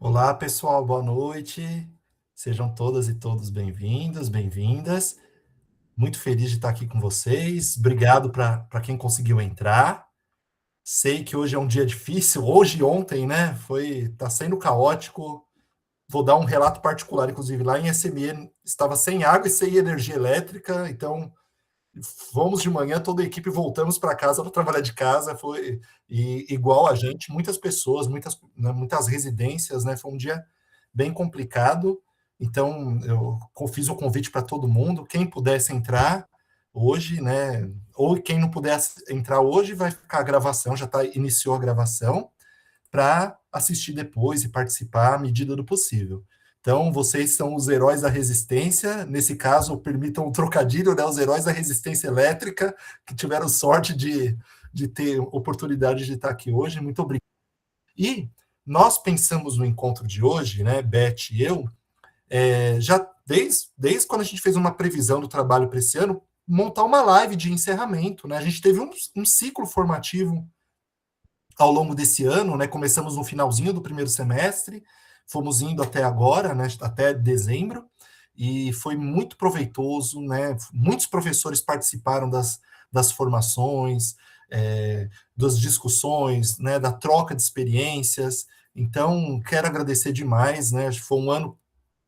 Olá, pessoal, boa noite. Sejam todas e todos bem-vindos, bem-vindas. Muito feliz de estar aqui com vocês. Obrigado para quem conseguiu entrar. Sei que hoje é um dia difícil, hoje e ontem, né? Tá sendo caótico. Vou dar um relato particular, inclusive, lá em SME estava sem água e sem energia elétrica, então fomos de manhã, toda a equipe voltamos para casa para trabalhar de casa, foi igual a gente, muitas pessoas, muitas residências, né? Foi um dia bem complicado. Então, eu fiz o convite para todo mundo, quem pudesse entrar hoje, né? Ou quem não pudesse entrar hoje, vai ficar a gravação, iniciou a gravação, para assistir depois e participar à medida do possível. Então, vocês são os heróis da resistência, nesse caso, permitam um trocadilho, né? Os heróis da resistência elétrica, que tiveram sorte de ter oportunidade de estar aqui hoje. Muito obrigado. E nós pensamos no encontro de hoje, né, Beth e eu, já desde quando a gente fez uma previsão do trabalho para esse ano, montar uma live de encerramento, né? A gente teve um ciclo formativo ao longo desse ano, né? Começamos no finalzinho do primeiro semestre, fomos indo até agora, né? Até dezembro, e foi muito proveitoso, né? Muitos professores participaram das formações, das discussões, né? Da troca de experiências. Então, quero agradecer demais, né? Foi um ano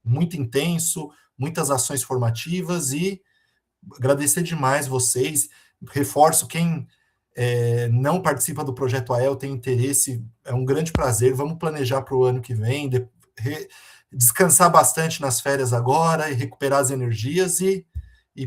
muito intenso, muitas ações formativas e agradecer demais vocês. Reforço quem não participa do projeto AEL, tem interesse, é um grande prazer. Vamos planejar para o ano que vem, descansar bastante nas férias agora e recuperar as energias e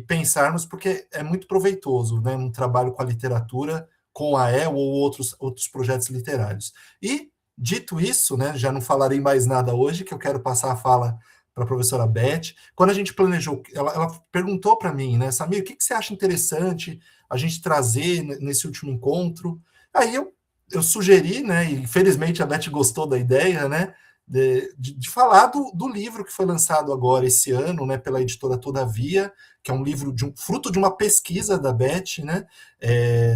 pensarmos, porque é muito proveitoso, né? Um trabalho com a literatura, com a AEL ou outros projetos literários. E, dito isso, né, já não falarei mais nada hoje, que eu quero passar a fala para a professora Beth. Quando a gente planejou, ela perguntou para mim, né, Samir, o que você acha interessante a gente trazer nesse último encontro? Aí eu sugeri, né, e infelizmente a Beth gostou da ideia, né, de falar do livro que foi lançado agora esse ano, né, pela editora Todavia, que é um livro fruto de uma pesquisa da Beth, né,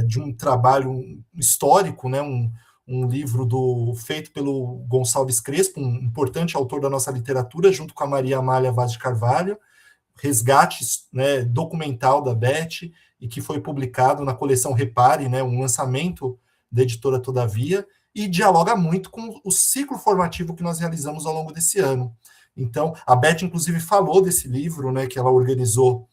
de um trabalho histórico, né, um livro feito pelo Gonçalves Crespo, um importante autor da nossa literatura, junto com a Maria Amália Vaz de Carvalho, resgate, né, documental da Beth, e que foi publicado na coleção Repare, né, um lançamento da editora Todavia, e dialoga muito com o ciclo formativo que nós realizamos ao longo desse ano. Então, a Beth, inclusive, falou desse livro, né, que ela organizou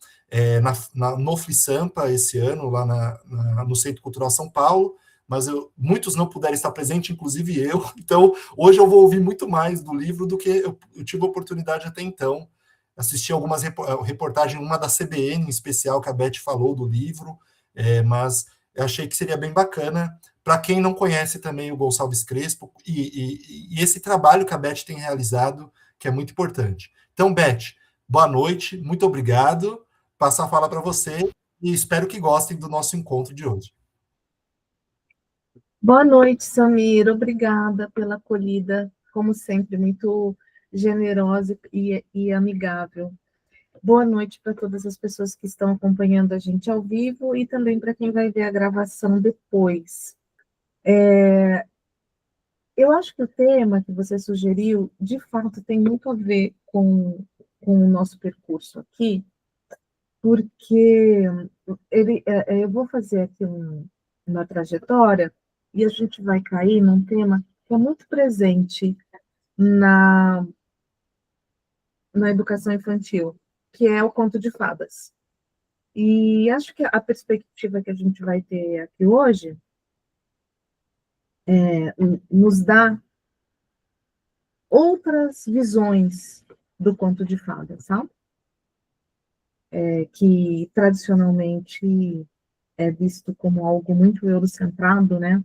no Flisampa esse ano, lá no Centro Cultural São Paulo, mas muitos não puderam estar presentes, inclusive eu. Então, hoje eu vou ouvir muito mais do livro do que eu tive a oportunidade até então. Assisti algumas reportagens, uma da CBN em especial, que a Beth falou do livro, mas eu achei que seria bem bacana para quem não conhece também o Gonçalves Crespo e esse trabalho que a Beth tem realizado, que é muito importante. Então, Beth, boa noite, muito obrigado. Passar a fala para você e espero que gostem do nosso encontro de hoje. Boa noite, Samir. Obrigada pela acolhida, como sempre, muito generosa e amigável. Boa noite para todas as pessoas que estão acompanhando a gente ao vivo e também para quem vai ver a gravação depois. Eu acho que o tema que você sugeriu, de fato, tem muito a ver com o nosso percurso aqui, porque eu vou fazer aqui uma trajetória e a gente vai cair num tema que é muito presente na, na educação infantil, que é o conto de fadas. E acho que a perspectiva que a gente vai ter aqui hoje nos dá outras visões do conto de fadas, sabe? Que tradicionalmente é visto como algo muito eurocentrado, né?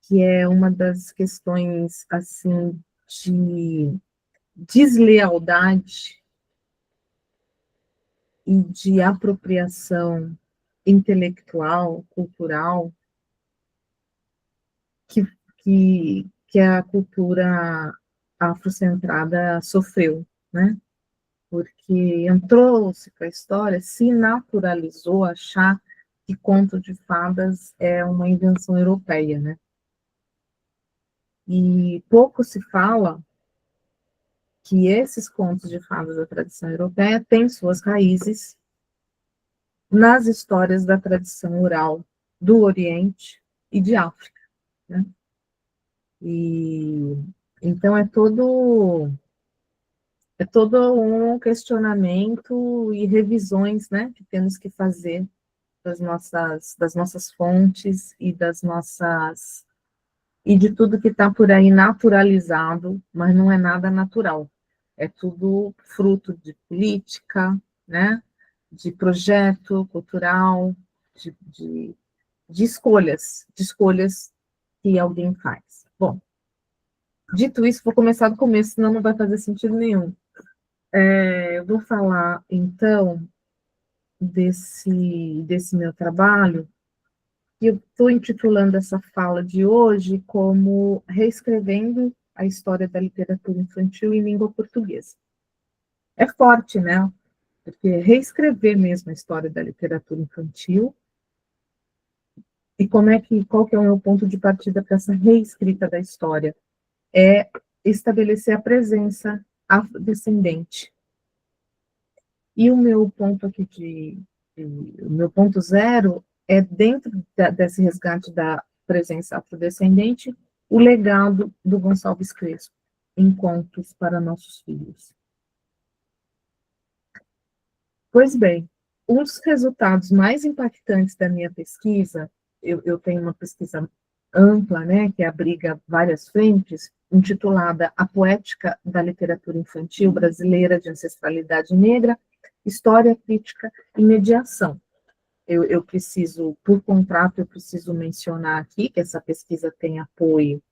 Que é uma das questões, assim, de deslealdade e de apropriação intelectual, cultural, que, que a cultura afrocentrada sofreu, né? Porque entrou-se para a história, se naturalizou achar que conto de fadas é uma invenção europeia, né? E pouco se fala que esses contos de fadas da tradição europeia têm suas raízes nas histórias da tradição oral do Oriente e de África, né? E então é todo um questionamento e revisões, né, que temos que fazer das nossas fontes e de tudo que está por aí naturalizado, mas não é nada natural. É tudo fruto de política, né, de projeto cultural, de escolhas que alguém faz. Bom, dito isso, vou começar do começo, senão não vai fazer sentido nenhum. Eu vou falar, então, desse meu trabalho, e eu estou intitulando essa fala de hoje como Reescrevendo a História da Literatura Infantil em Língua Portuguesa. É forte, né? Porque reescrever mesmo a história da literatura infantil, e qual que é o meu ponto de partida para essa reescrita da história? É estabelecer a presença afrodescendente. E o meu ponto aqui o meu ponto zero é dentro desse resgate da presença afrodescendente, o legado do Gonçalves Crespo em Contos para Nossos Filhos. Pois bem, os resultados mais impactantes da minha pesquisa, eu tenho uma pesquisa ampla, né, que abriga várias frentes, intitulada A Poética da Literatura Infantil Brasileira de Ancestralidade Negra, História, Crítica e Mediação. Eu preciso, por contrato, eu preciso mencionar aqui que essa pesquisa tem apoio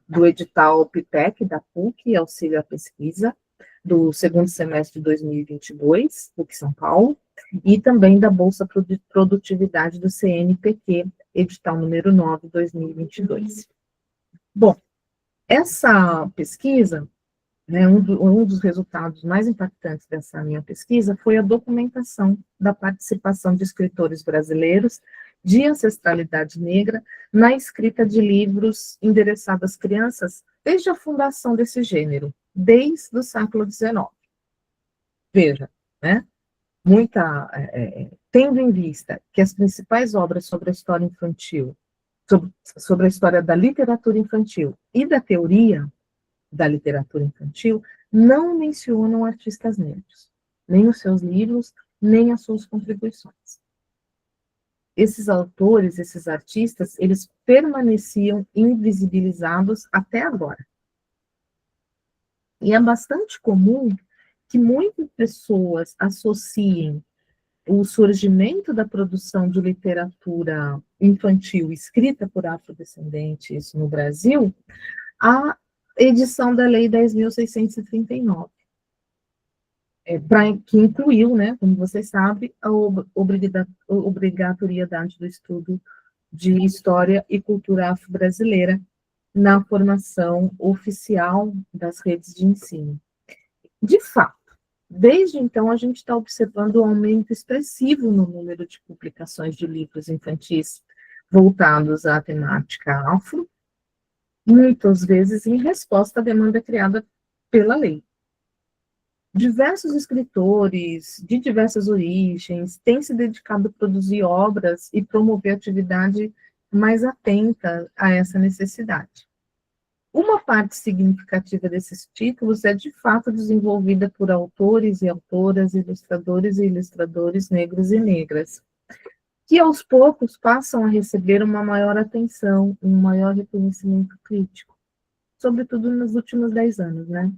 do edital PIPEC, da PUC, Auxílio à Pesquisa, do segundo semestre de 2022, PUC São Paulo, e também da Bolsa Produtividade do CNPq, edital número 9, 2022. Bom, essa pesquisa, né, um dos resultados mais impactantes dessa minha pesquisa foi a documentação da participação de escritores brasileiros de ancestralidade negra na escrita de livros endereçados às crianças desde a fundação desse gênero, desde o século XIX. Veja, né? Tendo em vista que as principais obras sobre a história infantil, sobre a história da literatura infantil e da teoria da literatura infantil, não mencionam artistas negros, nem os seus livros, nem as suas contribuições. Esses autores, esses artistas, eles permaneciam invisibilizados até agora. E é bastante comum que muitas pessoas associem o surgimento da produção de literatura infantil escrita por afrodescendentes no Brasil à edição da Lei 10.639, que incluiu, né, como vocês sabem, a obrigatoriedade do estudo de história e cultura afro-brasileira na formação oficial das redes de ensino. De fato, desde então, a gente está observando um aumento expressivo no número de publicações de livros infantis voltados à temática afro, muitas vezes em resposta à demanda criada pela lei. Diversos escritores de diversas origens têm se dedicado a produzir obras e promover atividade mais atenta a essa necessidade. Uma parte significativa desses títulos é, de fato, desenvolvida por autores e autoras, ilustradores e ilustradores negros e negras, que aos poucos passam a receber uma maior atenção, um maior reconhecimento crítico, sobretudo nos últimos 10 anos, né?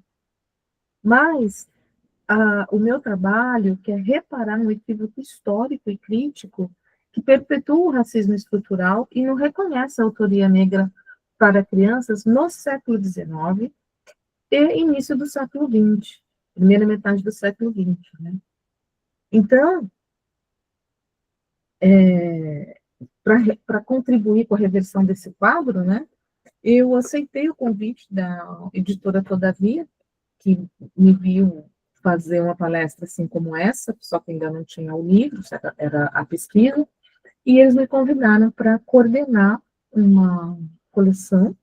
Mas o meu trabalho quer reparar no equívoco histórico e crítico que perpetua o racismo estrutural e não reconhece a autoria negra para crianças no século XIX e início do século XX, primeira metade do século XX, né? Então, para contribuir com a reversão desse quadro, né, eu aceitei o convite da editora Todavia, que me viu fazer uma palestra assim como essa, só que ainda não tinha o livro, era a pesquisa, e eles me convidaram para coordenar uma coleção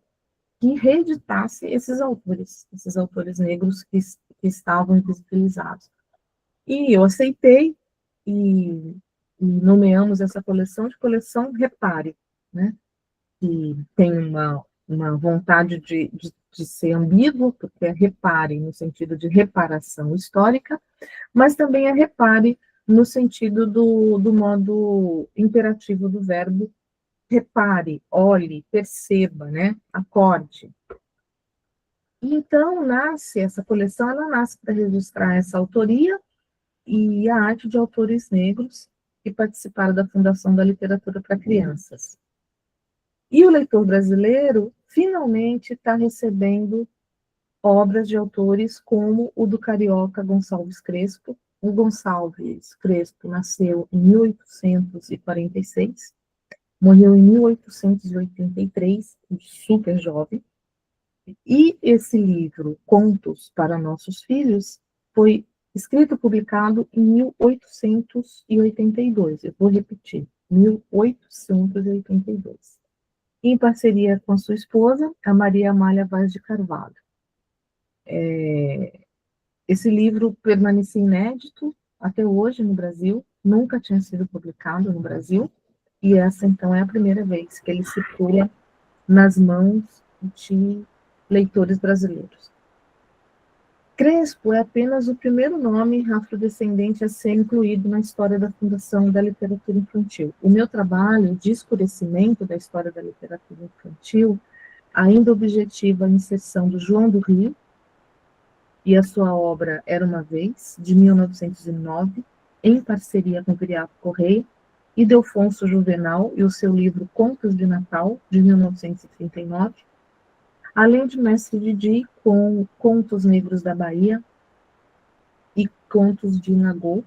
que reeditasse esses autores negros que estavam invisibilizados. E eu aceitei, e nomeamos essa coleção de coleção Repare, né? Que tem uma vontade de ser ambíguo, porque é repare no sentido de reparação histórica, mas também é repare no sentido do modo imperativo do verbo repare, olhe, perceba, né? Acorde. Então, nasce essa coleção, ela nasce para registrar essa autoria e a arte de autores negros que participaram da Fundação da Literatura para Crianças. E o leitor brasileiro finalmente está recebendo obras de autores como o do carioca Gonçalves Crespo. O Gonçalves Crespo nasceu em 1846, morreu em 1883, super jovem, e esse livro, Contos para Nossos Filhos, foi escrito e publicado em 1882. Eu vou repetir, 1882. Em parceria com a sua esposa, a Maria Amália Vaz de Carvalho. Esse livro permanece inédito até hoje no Brasil, nunca tinha sido publicado no Brasil, e essa, então, é a primeira vez que ele circula nas mãos de leitores brasileiros. Crespo é apenas o primeiro nome afrodescendente a ser incluído na história da Fundação da Literatura Infantil. O meu trabalho de escurecimento da história da literatura infantil ainda objetiva a inserção do João do Rio e a sua obra Era uma Vez, de 1909, em parceria com Viriato Correia, e Delfonso Juvenal e o seu livro Contos de Natal, de 1939, além de Mestre Didi, com Contos Negros da Bahia e Contos de Nagô,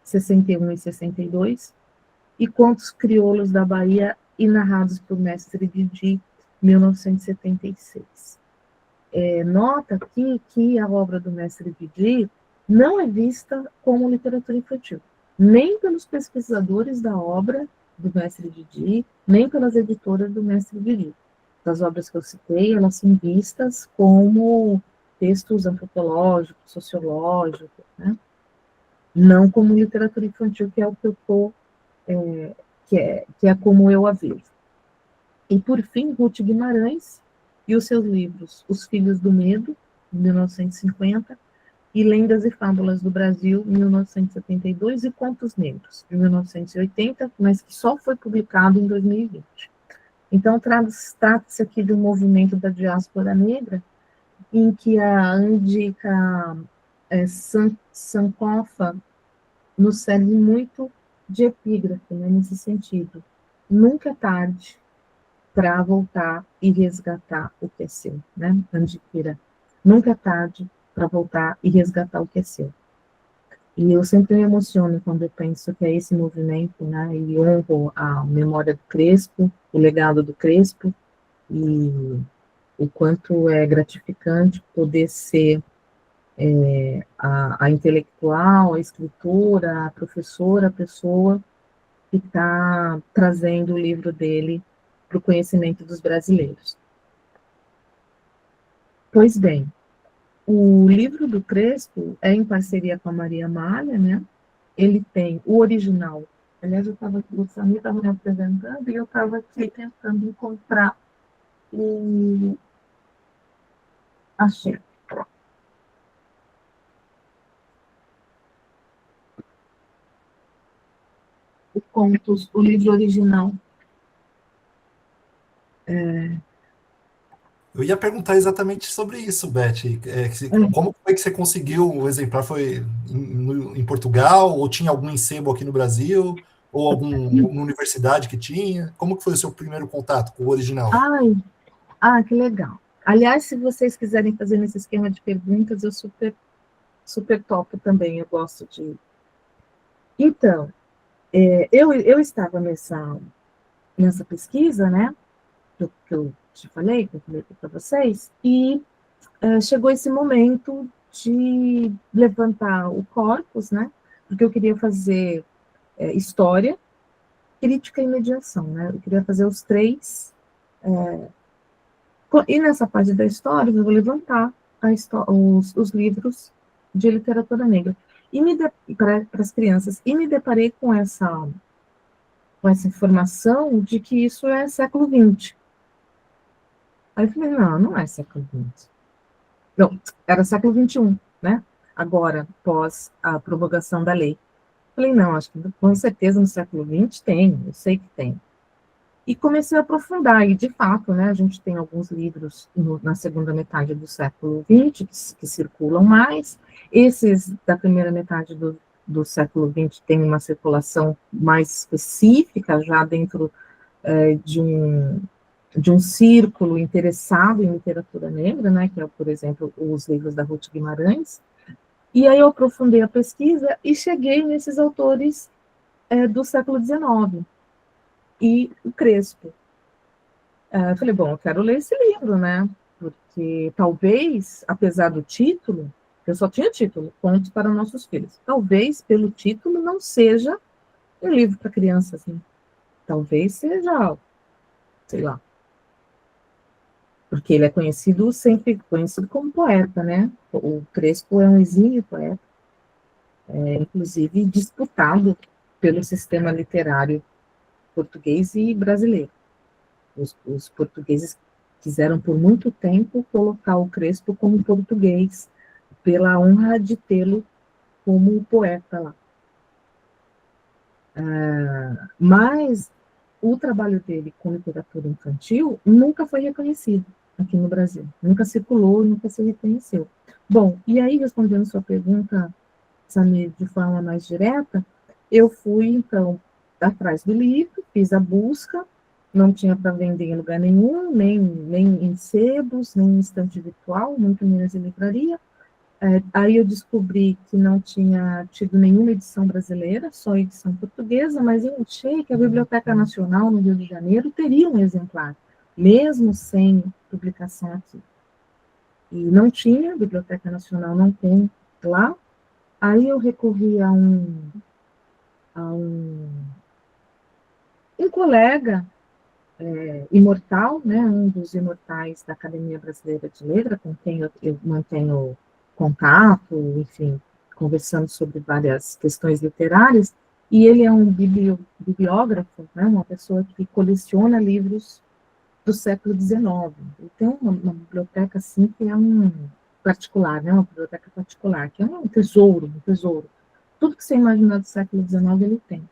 61 e 62, e Contos Crioulos da Bahia e narrados por Mestre Didi, 1976. Nota aqui que a obra do Mestre Didi não é vista como literatura infantil, nem pelos pesquisadores da obra do Mestre Didi, nem pelas editoras do Mestre Didi. Das obras que eu citei, elas são vistas como textos antropológicos, sociológicos, né? Não como literatura infantil, que é o que eu estou, que é como eu a vejo. E, por fim, Ruth Guimarães e os seus livros Os Filhos do Medo, 1950, e Lendas e Fábulas do Brasil, 1972, e Contos Negros, de 1980, mas que só foi publicado em 2020. Então, trata-se aqui de um movimento da diáspora negra, em que a Andika Sankofa nos serve muito de epígrafe, né, nesse sentido. Nunca é tarde para voltar e resgatar o que é seu, né, Andikira? Nunca é tarde para voltar e resgatar o que é seu. E eu sempre me emociono quando eu penso que é esse movimento, né, e honro a memória do Crespo, o legado do Crespo, e o quanto é gratificante poder ser a intelectual, a escritora, a professora, a pessoa que está trazendo o livro dele para o conhecimento dos brasileiros. Pois bem, o livro do Crespo é em parceria com a Maria Amália, né? Ele tem o original. Aliás, eu estava aqui, o Samir estava me apresentando e eu estava aqui tentando encontrar o... Achei. O livro original. Eu ia perguntar exatamente sobre isso, Beth. Como foi que você conseguiu o exemplar? Foi em Portugal? Ou tinha algum sebo aqui no Brasil? Ou alguma universidade que tinha? Como que foi o seu primeiro contato com o original? Que legal. Aliás, se vocês quiserem fazer nesse esquema de perguntas, eu super topo também, eu gosto de... Então, eu estava nessa pesquisa, né, que eu te falei, que eu falei para vocês, e chegou esse momento de levantar o corpus, né, porque eu queria fazer história, crítica e mediação, né, eu queria fazer os três E nessa parte da história, eu vou levantar os livros de literatura negra para as crianças. E me deparei com essa informação de que isso é século XX. Aí eu falei, não, não é século XX. Não, era século XXI, né? Agora, pós a promulgação da lei. Falei, não, acho que com certeza no século XX tem, eu sei que tem. E comecei a aprofundar, e de fato, né, a gente tem alguns livros na segunda metade do século XX que circulam mais, esses da primeira metade do século XX têm uma circulação mais específica, já dentro de um círculo interessado em literatura negra, né, que é, por exemplo, os livros da Ruth Guimarães, e aí eu aprofundei a pesquisa e cheguei nesses autores do século XIX, e o Crespo. Eu falei, bom, eu quero ler esse livro, né? Porque talvez, apesar do título, eu só tinha título, Contos para Nossos Filhos. Talvez, pelo título, não seja um livro para crianças, né? Talvez seja, sei lá, porque ele é conhecido, sempre conhecido como poeta, né? O Crespo é um exímio poeta, inclusive disputado pelo sistema literário português e brasileiro. Os portugueses quiseram por muito tempo colocar o Crespo como português, pela honra de tê-lo como poeta lá. Mas o trabalho dele com literatura infantil nunca foi reconhecido aqui no Brasil. Nunca circulou, nunca se reconheceu. Bom, e aí, respondendo sua pergunta, Samir, de forma mais direta, eu fui, então, atrás do livro, fiz a busca, não tinha para vender em lugar nenhum, nem em sebos, nem em estante virtual, muito menos em livraria. Aí eu descobri que não tinha tido nenhuma edição brasileira, só edição portuguesa, mas eu achei que a Biblioteca Nacional, no Rio de Janeiro, teria um exemplar, mesmo sem publicação aqui. E não tinha, a Biblioteca Nacional não tem lá. Aí eu recorri a um colega imortal, né, um dos imortais da Academia Brasileira de Letras, com quem eu mantenho contato, enfim, conversando sobre várias questões literárias, e ele é um bibliógrafo, né, uma pessoa que coleciona livros do século XIX. Ele tem uma biblioteca assim que é um particular, né, uma biblioteca particular, que é um tesouro, um tesouro. Tudo que você imaginar do século XIX ele tem.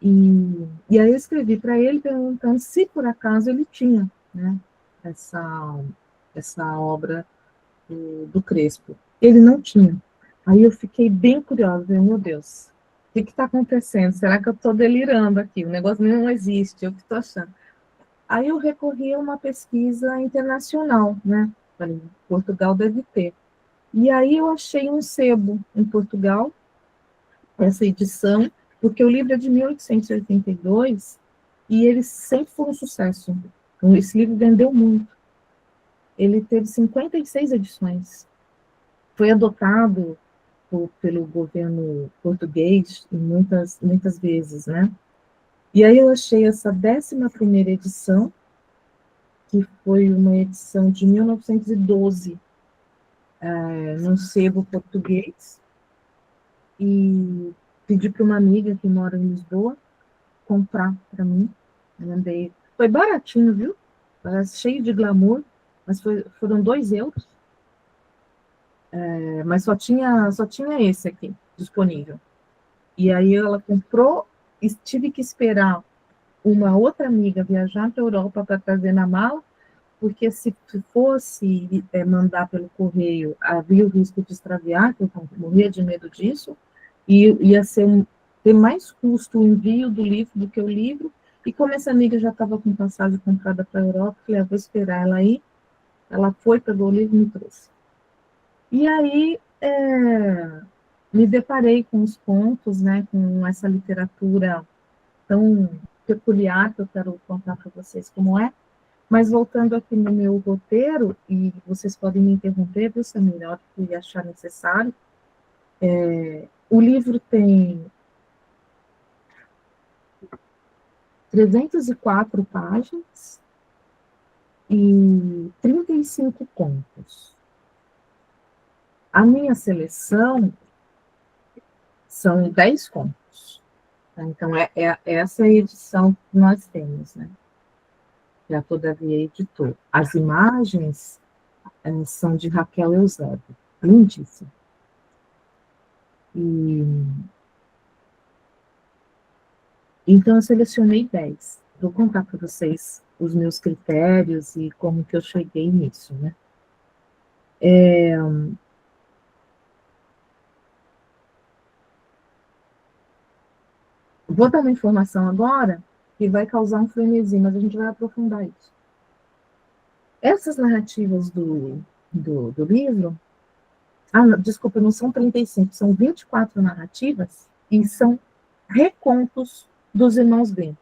E aí eu escrevi para ele perguntando se por acaso ele tinha, né, essa obra do Crespo. Ele não tinha. Aí eu fiquei bem curiosa, falei, meu Deus, o que está acontecendo? Será que eu estou delirando aqui? O negócio não existe, eu que estou achando. Aí eu recorri a uma pesquisa internacional, né? Falei, Portugal deve ter. E aí eu achei um sebo em Portugal, essa edição, porque o livro é de 1882 e ele sempre foi um sucesso. Então, esse livro vendeu muito. Ele teve 56 edições. Foi adotado pelo governo português muitas vezes, né? E aí eu achei essa 11ª edição, que foi uma edição de 1912, num sebo português, e pedi para uma amiga que mora em Lisboa comprar para mim. Eu andei. Foi baratinho, viu? Parece cheio de glamour, mas foram 2 euros. Mas só tinha esse aqui disponível. E aí ela comprou e tive que esperar uma outra amiga viajar para a Europa para trazer na mala, porque se fosse mandar pelo correio, havia o risco de extraviar, que eu morria de medo disso, e ia ter mais custo o envio do livro do que o livro, e como essa amiga já estava com passagem comprada para a Europa, eu falei, vou esperar ela ir, ela foi, pegou o livro e me trouxe. E aí me deparei com os contos, né, com essa literatura tão peculiar que eu quero contar para vocês como é. Mas voltando aqui no meu roteiro, e vocês podem me interromper, viu, Samir, a hora que achar necessário, o livro tem 304 páginas, 35 contos. A minha seleção são 10 contos. Tá? Então, essa é a edição que nós temos, né? Que a Todavia editou. As imagens são de Raquel Eusébio. Lindíssimo. Então, eu selecionei 10. Vou contar para vocês os meus critérios e como que eu cheguei nisso, né? Vou dar uma informação agora que vai causar um frenesi, mas a gente vai aprofundar isso. Essas narrativas do livro... desculpa, não são 35, são 24 narrativas e são recontos dos irmãos Grimm.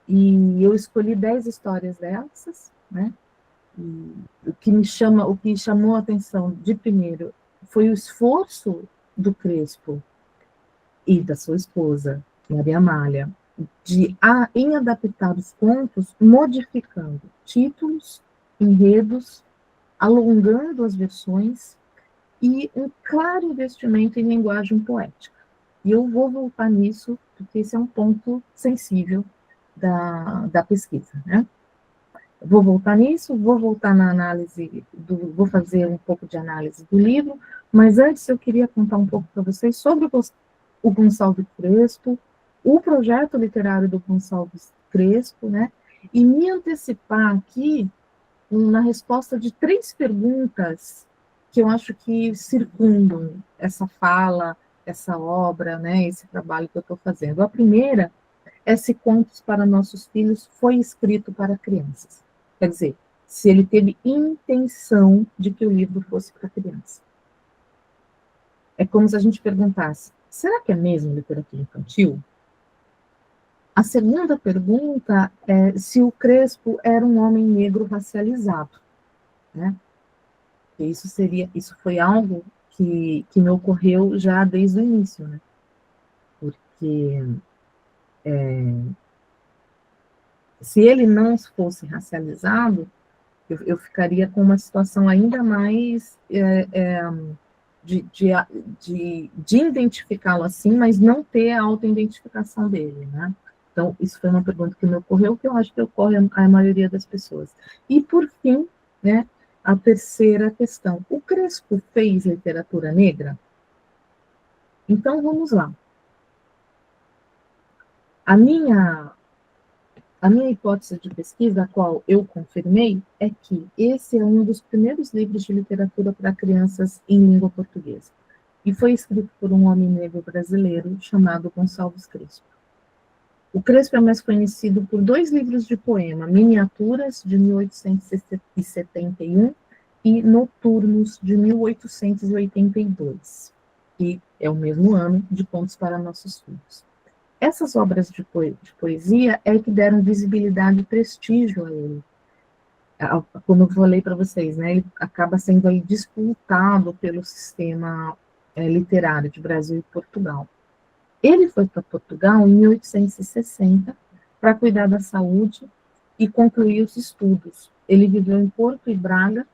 E eu escolhi 10 histórias dessas, né? E o que chamou a atenção de primeiro foi o esforço do Crespo e da sua esposa, Maria Amália, em adaptar os contos, modificando títulos, enredos, alongando as versões e um claro investimento em linguagem poética. E eu vou voltar nisso, porque esse é um ponto sensível da pesquisa, né? Vou voltar nisso, vou voltar na análise, vou fazer um pouco de análise do livro, mas antes eu queria contar um pouco para vocês sobre o Gonçalves Crespo, o projeto literário do Gonçalves Crespo, né? E me antecipar aqui na resposta de 3 perguntas que eu acho que circundam essa fala, essa obra, né? Esse trabalho que eu estou fazendo. A primeira é se Contos para Nossos Filhos foi escrito para crianças. Quer dizer, se ele teve intenção de que o livro fosse para criança. É como se a gente perguntasse, será que é mesmo literatura infantil? A segunda pergunta é se o Crespo era um homem negro racializado, né? Isso foi algo que me ocorreu já desde o início, né? Porque se ele não fosse racializado, eu ficaria com uma situação ainda mais de identificá-lo assim, mas não ter a autoidentificação dele, né? Então, isso foi uma pergunta que me ocorreu, que eu acho que ocorre à maioria das pessoas. E, por fim, né, a terceira questão. O Crespo fez literatura negra? Então, vamos lá. A minha hipótese de pesquisa, a qual eu confirmei, é que esse é um dos primeiros livros de literatura para crianças em língua portuguesa. E foi escrito por um homem negro brasileiro chamado Gonçalves Crespo. O Crespo é mais conhecido por 2 livros de poema, Miniaturas, de 1871, e Noturnos, de 1882, que é o mesmo ano de Contos para Nossos Filhos. Essas obras de poesia é que deram visibilidade e prestígio a ele. Como eu falei para vocês, né, ele acaba sendo aí disputado pelo sistema literário de Brasil e Portugal. Ele foi para Portugal em 1860 para cuidar da saúde e concluir os estudos. Ele viveu em Porto e Braga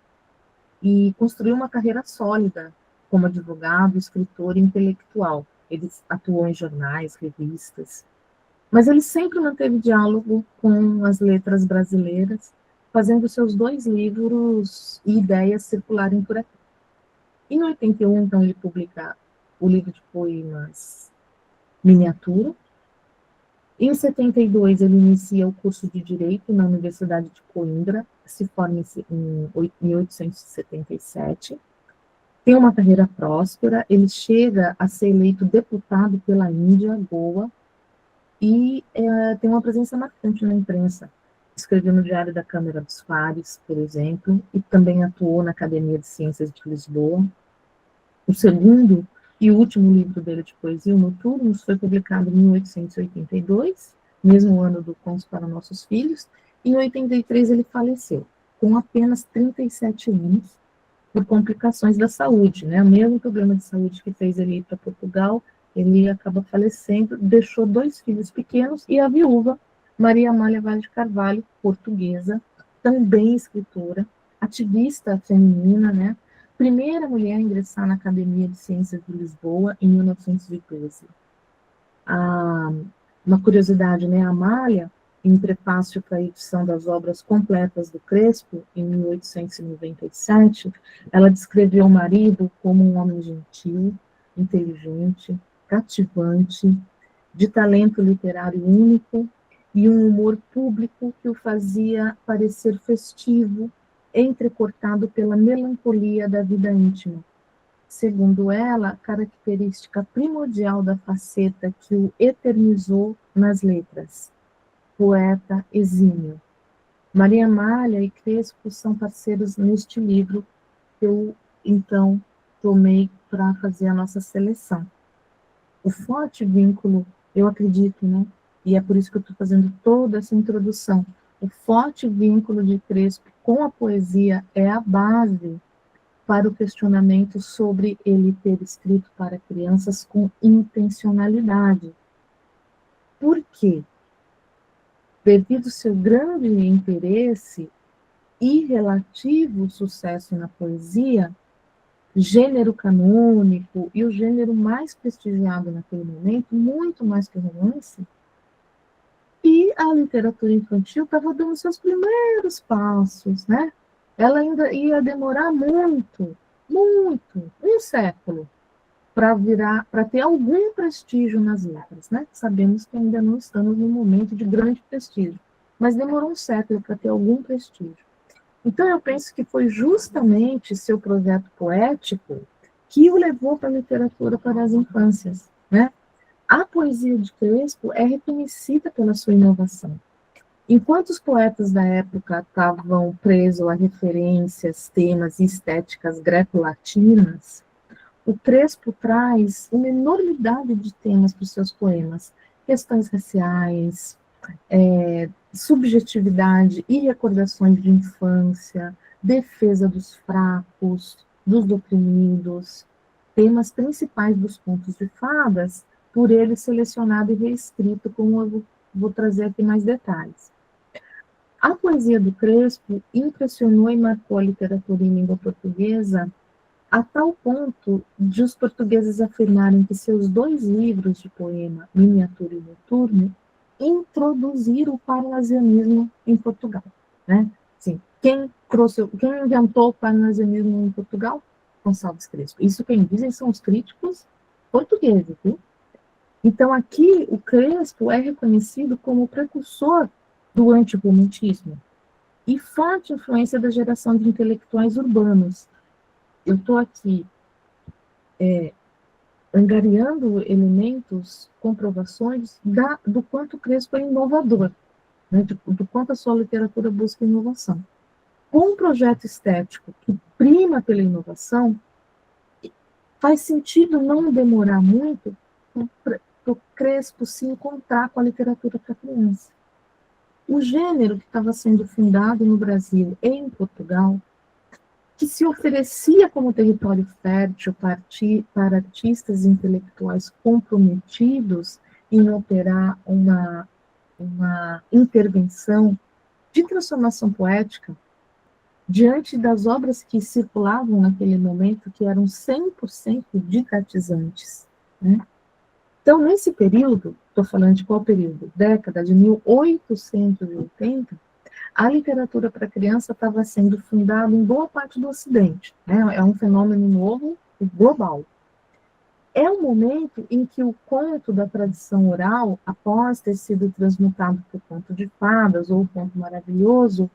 e construiu uma carreira sólida como advogado, escritor e intelectual. Ele atuou em jornais, revistas, mas ele sempre manteve diálogo com as letras brasileiras, fazendo seus 2 livros e ideias circularem por aqui. Em 81, então, ele publica o livro de poemas Miniatura. Em 72, ele inicia o curso de Direito na Universidade de Coimbra, se forma em 1877. Tem uma carreira próspera, ele chega a ser eleito deputado pela Índia, Goa, e tem uma presença marcante na imprensa. Escreveu no Diário da Câmara dos Fares, por exemplo, e também atuou na Academia de Ciências de Lisboa. O segundo e último livro dele de poesia, o Noturnos, foi publicado em 1882, mesmo ano do Contos para Nossos Filhos. Em 83 ele faleceu, com apenas 37 anos, por complicações da saúde, né? O mesmo problema de saúde que fez ele ir para Portugal, ele acaba falecendo, deixou 2 filhos pequenos e a viúva, Maria Amália Vaz de Carvalho, portuguesa, também escritora, ativista feminina, né? Primeira mulher a ingressar na Academia de Ciências de Lisboa em 1912. Uma curiosidade, né? A Amália, em prefácio para a edição das obras completas do Crespo, em 1897, ela descreveu o marido como um homem gentil, inteligente, cativante, de talento literário único e um humor público que o fazia parecer festivo, entrecortado pela melancolia da vida íntima. Segundo ela, característica primordial da faceta que o eternizou nas letras. Poeta exímio. Maria Amália e Crespo são parceiros neste livro que eu, então, tomei para fazer a nossa seleção. O forte vínculo, eu acredito, né? E é por isso que eu estou fazendo toda essa introdução. O forte vínculo de Crespo com a poesia é a base para o questionamento sobre ele ter escrito para crianças com intencionalidade. Por quê? Devido seu grande interesse e relativo sucesso na poesia, gênero canônico e o gênero mais prestigiado naquele momento, muito mais que o romance, e a literatura infantil estava dando seus primeiros passos, né? Ela ainda ia demorar muito, um século, para ter algum prestígio nas letras, né? Sabemos que ainda não estamos num momento de grande prestígio, mas demorou um século para ter algum prestígio. Então, eu penso que foi justamente seu projeto poético que o levou para a literatura para as infâncias, né? A poesia de Crespo é reconhecida pela sua inovação. Enquanto os poetas da época estavam presos a referências, temas e estéticas greco-latinas, o Crespo traz uma enormidade de temas para os seus poemas, questões raciais, subjetividade e recordações de infância, defesa dos fracos, dos oprimidos, temas principais dos contos de fadas, por ele selecionado e reescrito, como eu vou trazer aqui mais detalhes. A poesia do Crespo impressionou e marcou a literatura em língua portuguesa a tal ponto de os portugueses afirmarem que seus 2 livros de poema, Miniatura e Noturno, introduziram o parnasianismo em Portugal, né? Sim, quem inventou o parnasianismo em Portugal? Gonçalves Crespo. Isso quem dizem são os críticos portugueses, viu? Então aqui o Crespo é reconhecido como o precursor do antirromantismo e forte influência da geração de intelectuais urbanos. Eu estou aqui angariando elementos, comprovações do quanto Crespo é inovador, né, do quanto a sua literatura busca inovação. Com um projeto estético que prima pela inovação, faz sentido não demorar muito para o Crespo se encontrar com a literatura para criança. O gênero que estava sendo fundado no Brasil e em Portugal, que se oferecia como território fértil para artistas intelectuais comprometidos em operar uma intervenção de transformação poética diante das obras que circulavam naquele momento, que eram 100% didatizantes, né? Então, nesse período, estou falando de qual período? Década de 1880, a literatura para criança estava sendo fundada em boa parte do Ocidente, né? É um fenômeno novo e global. É um momento em que o conto da tradição oral, após ter sido transmutado para o conto de fadas ou o conto maravilhoso,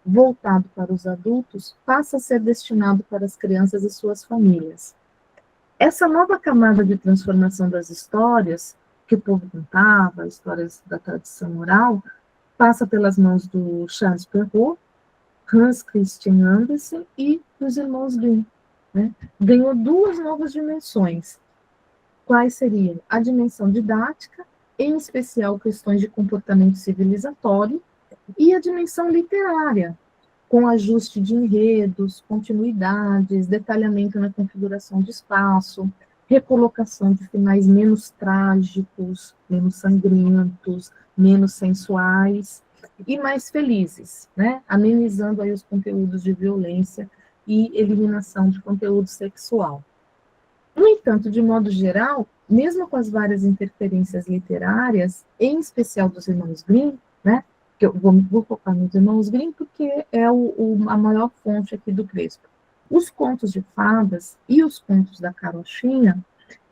voltado para os adultos, passa a ser destinado para as crianças e suas famílias. Essa nova camada de transformação das histórias, que o povo contava, histórias da tradição oral, passa pelas mãos do Charles Perrault, Hans Christian Andersen e dos irmãos Grimm, né? Ganhou 2 novas dimensões. Quais seriam? A dimensão didática, em especial questões de comportamento civilizatório, e a dimensão literária, com ajuste de enredos, continuidades, detalhamento na configuração de espaço, recolocação de finais menos trágicos, menos sangrentos, menos sensuais, e mais felizes, né? Amenizando aí os conteúdos de violência e eliminação de conteúdo sexual. No entanto, de modo geral, mesmo com as várias interferências literárias, em especial dos irmãos Grimm, né? Que eu vou focar nos irmãos Grimm porque é a maior fonte aqui do Crespo. Os contos de fadas e os contos da carochinha,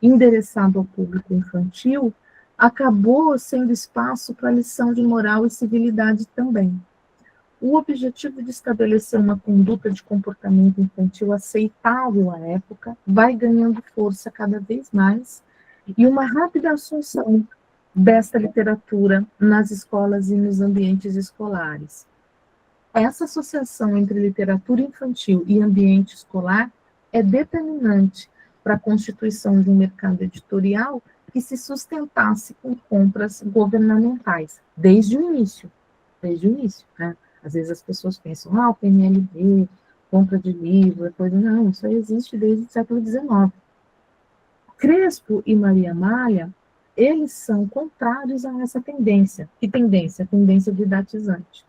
endereçado ao público infantil, acabou sendo espaço para lição de moral e civilidade também. O objetivo de estabelecer uma conduta de comportamento infantil aceitável à época vai ganhando força cada vez mais, e uma rápida assunção desta literatura nas escolas e nos ambientes escolares. Essa associação entre literatura infantil e ambiente escolar é determinante para a constituição de um mercado editorial que se sustentasse com compras governamentais, desde o início, né? Às vezes as pessoas pensam, o PNLD, compra de livro, depois, não, isso aí existe desde o século XIX. Crespo e Maria Malha, eles são contrários a essa tendência. Que tendência? A tendência didatizante.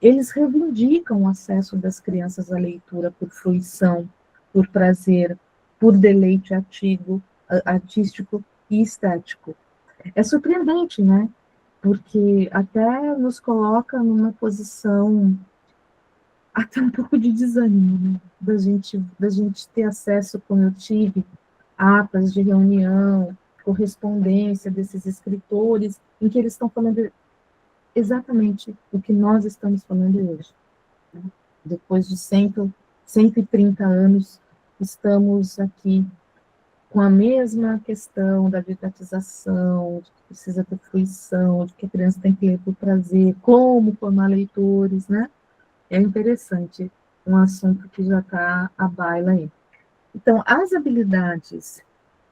Eles reivindicam o acesso das crianças à leitura por fruição, por prazer, por deleite artístico e estético. É surpreendente, né? Porque até nos coloca numa posição até um pouco de desânimo, né? Da gente ter acesso, como eu tive, a atas de reunião, correspondência desses escritores, em que eles estão falando exatamente o que nós estamos falando hoje. Né? Depois de 130 anos, estamos aqui com a mesma questão da didatização, de que precisa ter fruição, de que a criança tem que ler por prazer, como formar leitores, né? É interessante, um assunto que já está à baila aí. Então, as habilidades,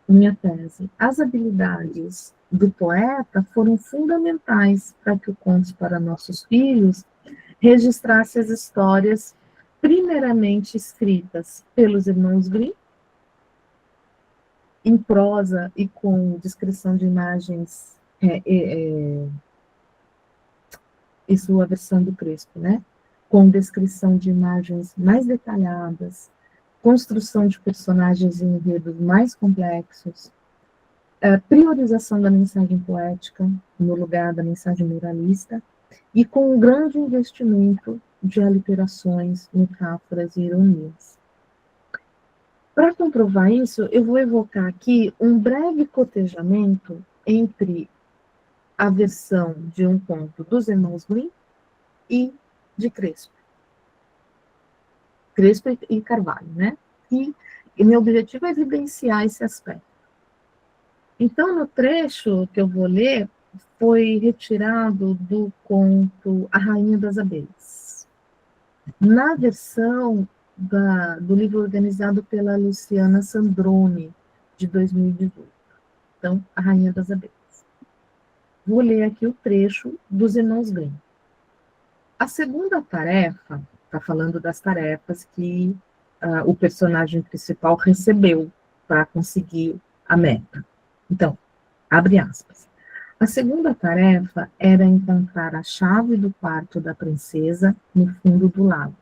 minha tese, as habilidades do poeta foram fundamentais para que o Contos para Nossos Filhos registrasse as histórias primeiramente escritas pelos irmãos Grimm, em prosa e com descrição de imagens, isso a versão do Crespo, né? Com descrição de imagens mais detalhadas, construção de personagens e enredos mais complexos, priorização da mensagem poética no lugar da mensagem moralista, e com um grande investimento de aliterações, metáforas e ironias. Para comprovar isso, eu vou evocar aqui um breve cotejamento entre a versão de um conto dos irmãos Grimm e de Crespo. Crespo e Carvalho, né? E meu objetivo é evidenciar esse aspecto. Então, no trecho que eu vou ler, foi retirado do conto A Rainha das Abelhas. Na versão do livro organizado pela Luciana Sandrone, de 2018. Então, A Rainha das Abelhas. Vou ler aqui o trecho dos irmãos Grimm. A segunda tarefa, está falando das tarefas que o personagem principal recebeu para conseguir a meta. Então, abre aspas. A segunda tarefa era encontrar a chave do quarto da princesa no fundo do lago.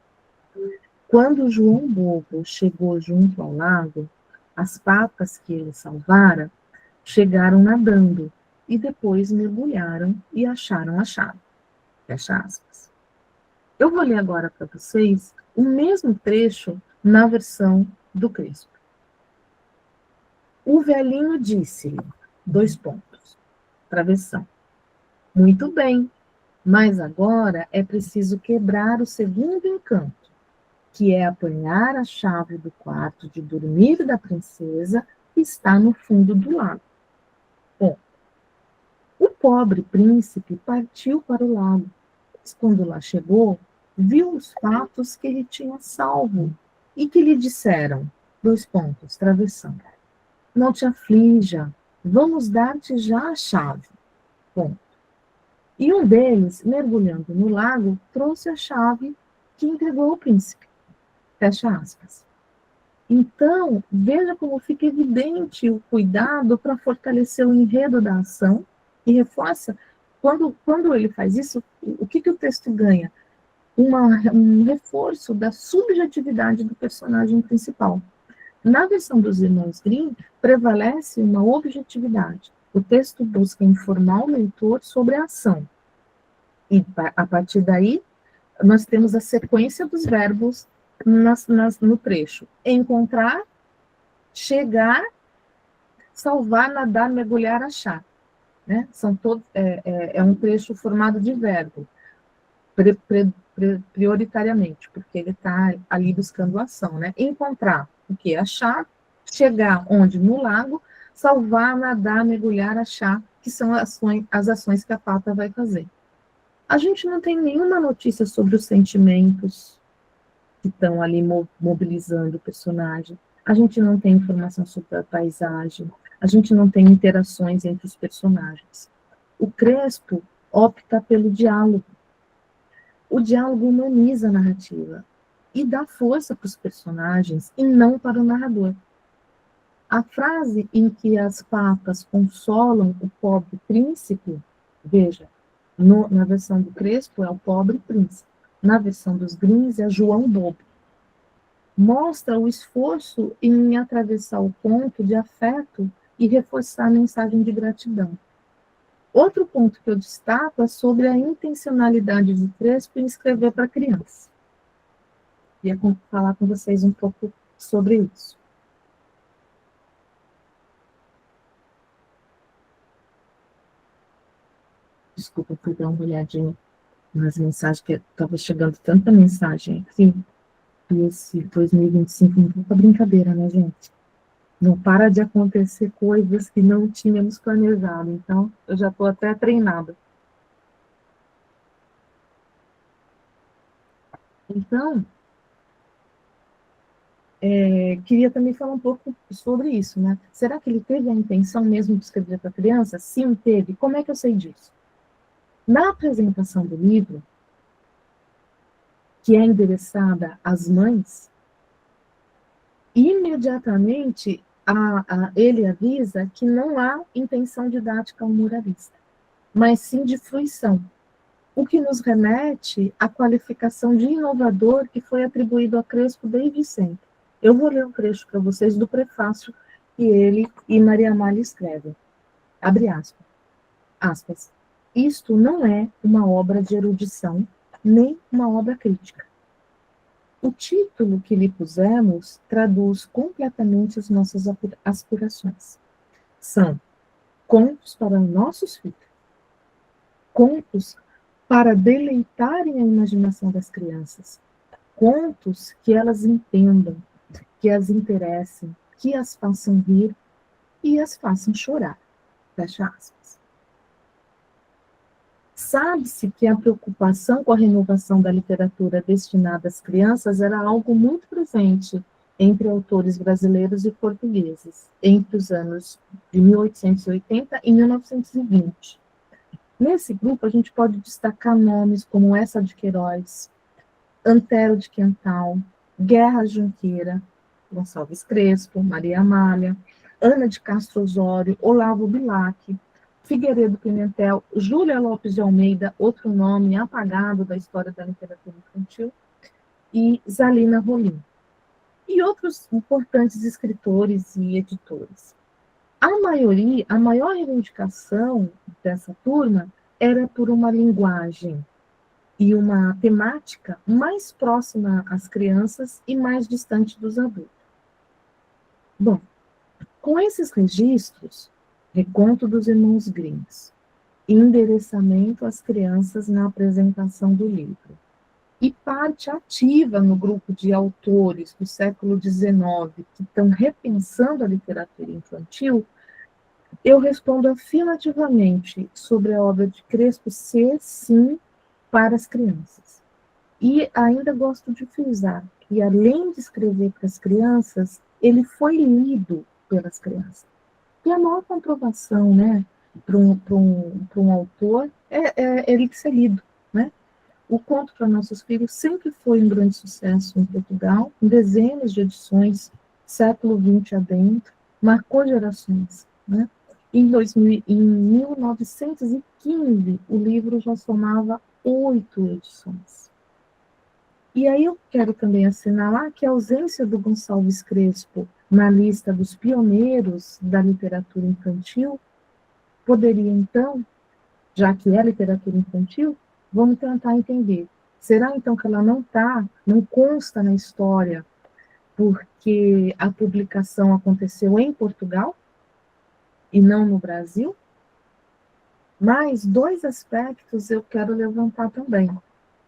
Quando João Bobo chegou junto ao lago, as patas que ele salvara chegaram nadando e depois mergulharam e acharam a chave. Fecha aspas. Eu vou ler agora para vocês o mesmo trecho na versão do Crespo. O velhinho disse-lhe, travessão. Muito bem, mas agora é preciso quebrar o segundo encanto, que é apanhar a chave do quarto de dormir da princesa que está no fundo do lago. Bom, o pobre príncipe partiu para o lago, mas quando lá chegou, viu os patos que ele tinha salvo e que lhe disseram, travessão. Não te aflija, vamos dar-te já a chave. Ponto. E um deles, mergulhando no lago, trouxe a chave que entregou ao príncipe. Fecha aspas. Então, veja como fica evidente o cuidado para fortalecer o enredo da ação e reforça Quando ele faz isso, o que o texto ganha? Um reforço da subjetividade do personagem principal. Na versão dos irmãos Grimm, prevalece uma objetividade. O texto busca informar o leitor sobre a ação. E, a partir daí, nós temos a sequência dos verbos no trecho. Encontrar, chegar, salvar, nadar, mergulhar, achar. Né? São todos, é um trecho formado de verbo, prioritariamente, porque ele está ali buscando ação. Né? Encontrar, o que? Achar, chegar onde? No lago, salvar, nadar, mergulhar, achar, que são as ações que a Pata vai fazer. A gente não tem nenhuma notícia sobre os sentimentos que estão ali mobilizando o personagem. A gente não tem informação sobre a paisagem. A gente não tem interações entre os personagens. O Crespo opta pelo diálogo. O diálogo humaniza a narrativa e dá força para os personagens e não para o narrador. A frase em que as patas consolam o pobre príncipe, veja, na versão do Crespo é o pobre príncipe, na versão dos Grimms é João Bobo. Mostra o esforço em atravessar o ponto de afeto e reforçar a mensagem de gratidão. Outro ponto que eu destaco é sobre a intencionalidade de Crespo em escrever para criança. Queria falar com vocês um pouco sobre isso. Desculpa, fui dar uma olhadinha nas mensagens, que estava chegando tanta mensagem aqui, e esse 2025 não foi para brincadeira, né, gente? Não para de acontecer coisas que não tínhamos planejado, então eu já estou até treinada. Então, queria também falar um pouco sobre isso, né? Será que ele teve a intenção mesmo de escrever para criança? Sim, teve. Como é que eu sei disso? Na apresentação do livro, que é endereçada às mães, imediatamente ele avisa que não há intenção didática ou moralista, mas sim de fruição, o que nos remete à qualificação de inovador que foi atribuído a Crespo desde sempre. Eu vou ler um trecho para vocês do prefácio que ele e Maria Amália escrevem. Abre aspas. Isto não é uma obra de erudição, nem uma obra crítica. O título que lhe pusemos traduz completamente as nossas aspirações. São contos para nossos filhos, contos para deleitarem a imaginação das crianças, contos que elas entendam, que as interessem, que as façam rir e as façam chorar. Fecha aspas. Sabe-se que a preocupação com a renovação da literatura destinada às crianças era algo muito presente entre autores brasileiros e portugueses, entre os anos de 1880 e 1920. Nesse grupo, a gente pode destacar nomes como Eça de Queiroz, Antero de Quental, Guerra Junqueira, Gonçalves Crespo, Maria Amália, Ana de Castro Osório, Olavo Bilac, Figueiredo Pimentel, Júlia Lopes de Almeida, outro nome apagado da história da literatura infantil, e Zalina Rolim, e outros importantes escritores e editores. A maior reivindicação dessa turma era por uma linguagem e uma temática mais próxima às crianças e mais distante dos adultos. Bom, com esses registros, reconto dos irmãos Grimm, endereçamento às crianças na apresentação do livro, e parte ativa no grupo de autores do século XIX que estão repensando a literatura infantil, eu respondo afirmativamente sobre a obra de Crespo ser, sim, para as crianças. E ainda gosto de frisar que, além de escrever para as crianças, ele foi lido pelas crianças. E a maior comprovação, né, para um autor é ele ser lido, né? O Conto para Nossos Filhos sempre foi um grande sucesso em Portugal, em dezenas de edições, século XX adentro, marcou gerações, né? Em 1915, o livro já somava 8 edições. E aí eu quero também assinalar que a ausência do Gonçalves Crespo na lista dos pioneiros da literatura infantil poderia, então, já que é literatura infantil, vamos tentar entender. Será, então, que ela não consta na história porque a publicação aconteceu em Portugal e não no Brasil? Mas dois aspectos eu quero levantar também,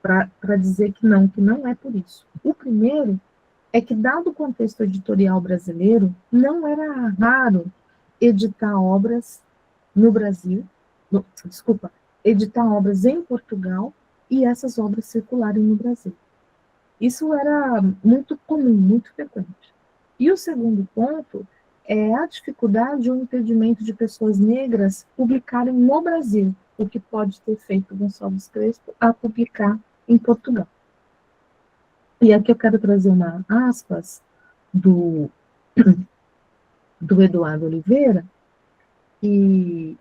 para dizer que não é por isso. O primeiro é que, dado o contexto editorial brasileiro, não era raro editar obras no Brasil, desculpa, editar obras em Portugal e essas obras circularem no Brasil. Isso era muito comum, muito frequente. E o segundo ponto é a dificuldade ou impedimento de pessoas negras publicarem no Brasil, o que pode ter feito Gonçalves Crespo a publicar em Portugal. E aqui eu quero trazer uma aspas do Eduardo Oliveira, e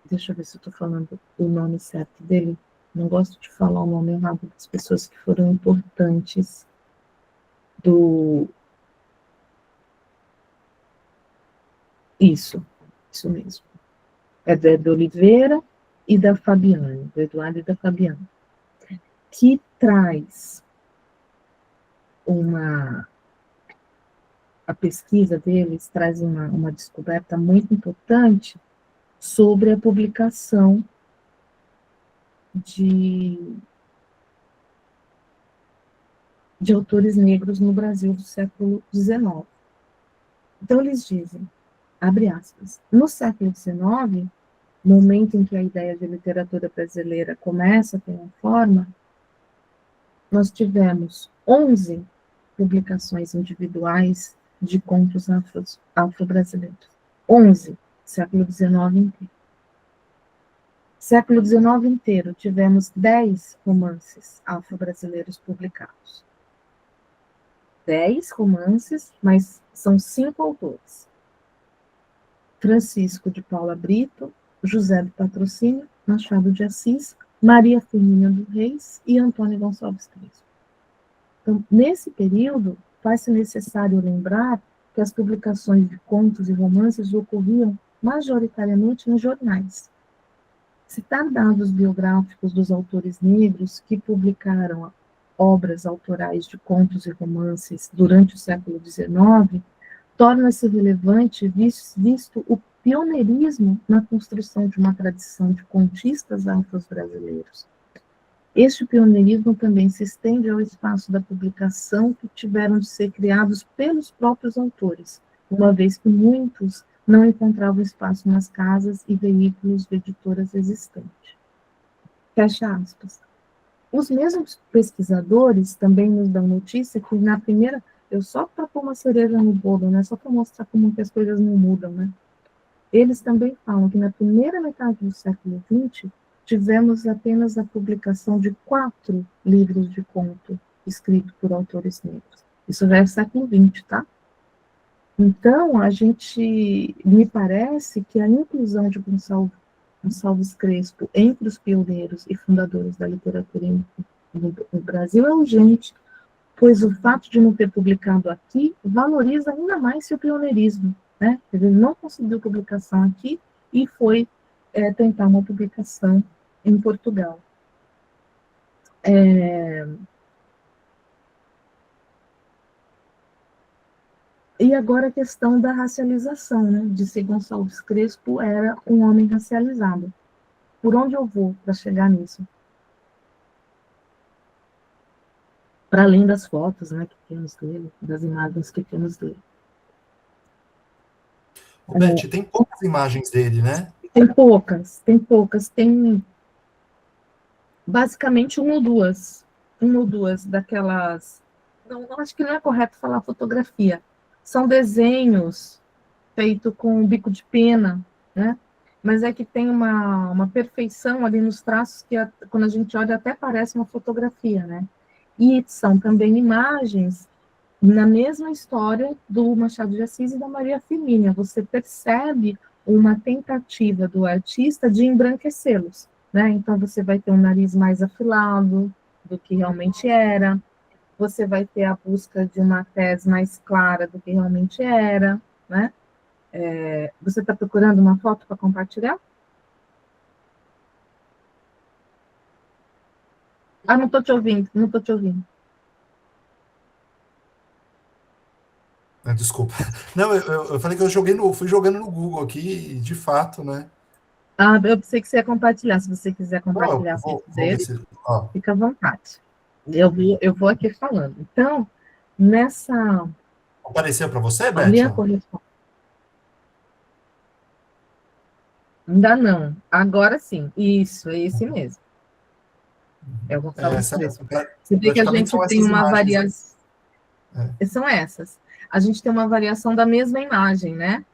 deixa eu ver se eu estou falando o nome certo dele, não gosto de falar o nome errado das pessoas que foram importantes isso mesmo. É do Oliveira e da Fabiane, do Eduardo e da Fabiane, que traz a pesquisa deles traz uma descoberta muito importante sobre a publicação de autores negros no Brasil do século XIX. Então, eles dizem, abre aspas, no século XIX, momento em que a ideia de literatura brasileira começa a ter uma forma, nós tivemos 11 publicações individuais de contos afro-brasileiros. 11, século XIX inteiro. Século XIX inteiro, tivemos 10 romances afro-brasileiros publicados. 10 romances, mas são 5 autores. Francisco de Paula Brito, José do Patrocínio, Machado de Assis, Maria Firmina dos Reis e Antônio Gonçalves Crespo. Então, nesse período, faz-se necessário lembrar que as publicações de contos e romances ocorriam majoritariamente em jornais. Citar dados biográficos dos autores negros que publicaram obras autorais de contos e romances durante o século XIX torna-se relevante visto o pioneirismo na construção de uma tradição de contistas afro-brasileiros. Este pioneirismo também se estende ao espaço da publicação que tiveram de ser criados pelos próprios autores, uma vez que muitos não encontravam espaço nas casas e veículos de editoras existentes. Fecha aspas. Os mesmos pesquisadores também nos dão notícia que na primeira... Eu só para pôr uma cereja no bolo, né? Só para mostrar como que as coisas não mudam, né? Eles também falam que na primeira metade do século XX, tivemos apenas a publicação de 4 livros de conto escritos por autores negros. Isso já é século XX, tá? Então, me parece que a inclusão de Gonçalves Crespo entre os pioneiros e fundadores da literatura no Brasil é urgente, pois o fato de não ter publicado aqui valoriza ainda mais seu pioneirismo, né? Ele não conseguiu publicação aqui e foi tentar uma publicação em Portugal. E agora a questão da racialização, né? De se Gonçalves Crespo era um homem racializado. Por onde eu vou para chegar nisso? Para além das fotos, né, que temos dele, das imagens que temos dele. Beth, tem poucas imagens dele, né? Tem poucas. Tem basicamente uma ou duas daquelas... Não, acho que não é correto falar fotografia. São desenhos feitos com bico de pena, né? Mas é que tem uma perfeição ali nos traços que, quando a gente olha, até parece uma fotografia, né? E são também imagens na mesma história do Machado de Assis e da Maria Firmina. Você percebe uma tentativa do artista de embranquecê-los, né? Então, você vai ter um nariz mais afilado do que realmente era, você vai ter a busca de uma tez mais clara do que realmente era, né? Você está procurando uma foto para compartilhar? Ah, não estou te ouvindo, não estou te ouvindo. Desculpa. Não, eu falei que fui jogando no Google aqui, e de fato, né? Ah, eu pensei que você ia compartilhar. Se você quiser Não, compartilhar eu a foto vou ver dele, se. Ó, fica à vontade. Eu vou aqui falando. Então, nessa. apareceu para você, Beth? Ali a Ó? correspondência. Ainda não. Agora sim. Isso, é esse mesmo. Eu vou falar isso mesmo. Você vê que a Praticamente gente são tem essas uma imagens. variação. São essas. A gente tem uma variação da mesma imagem, né?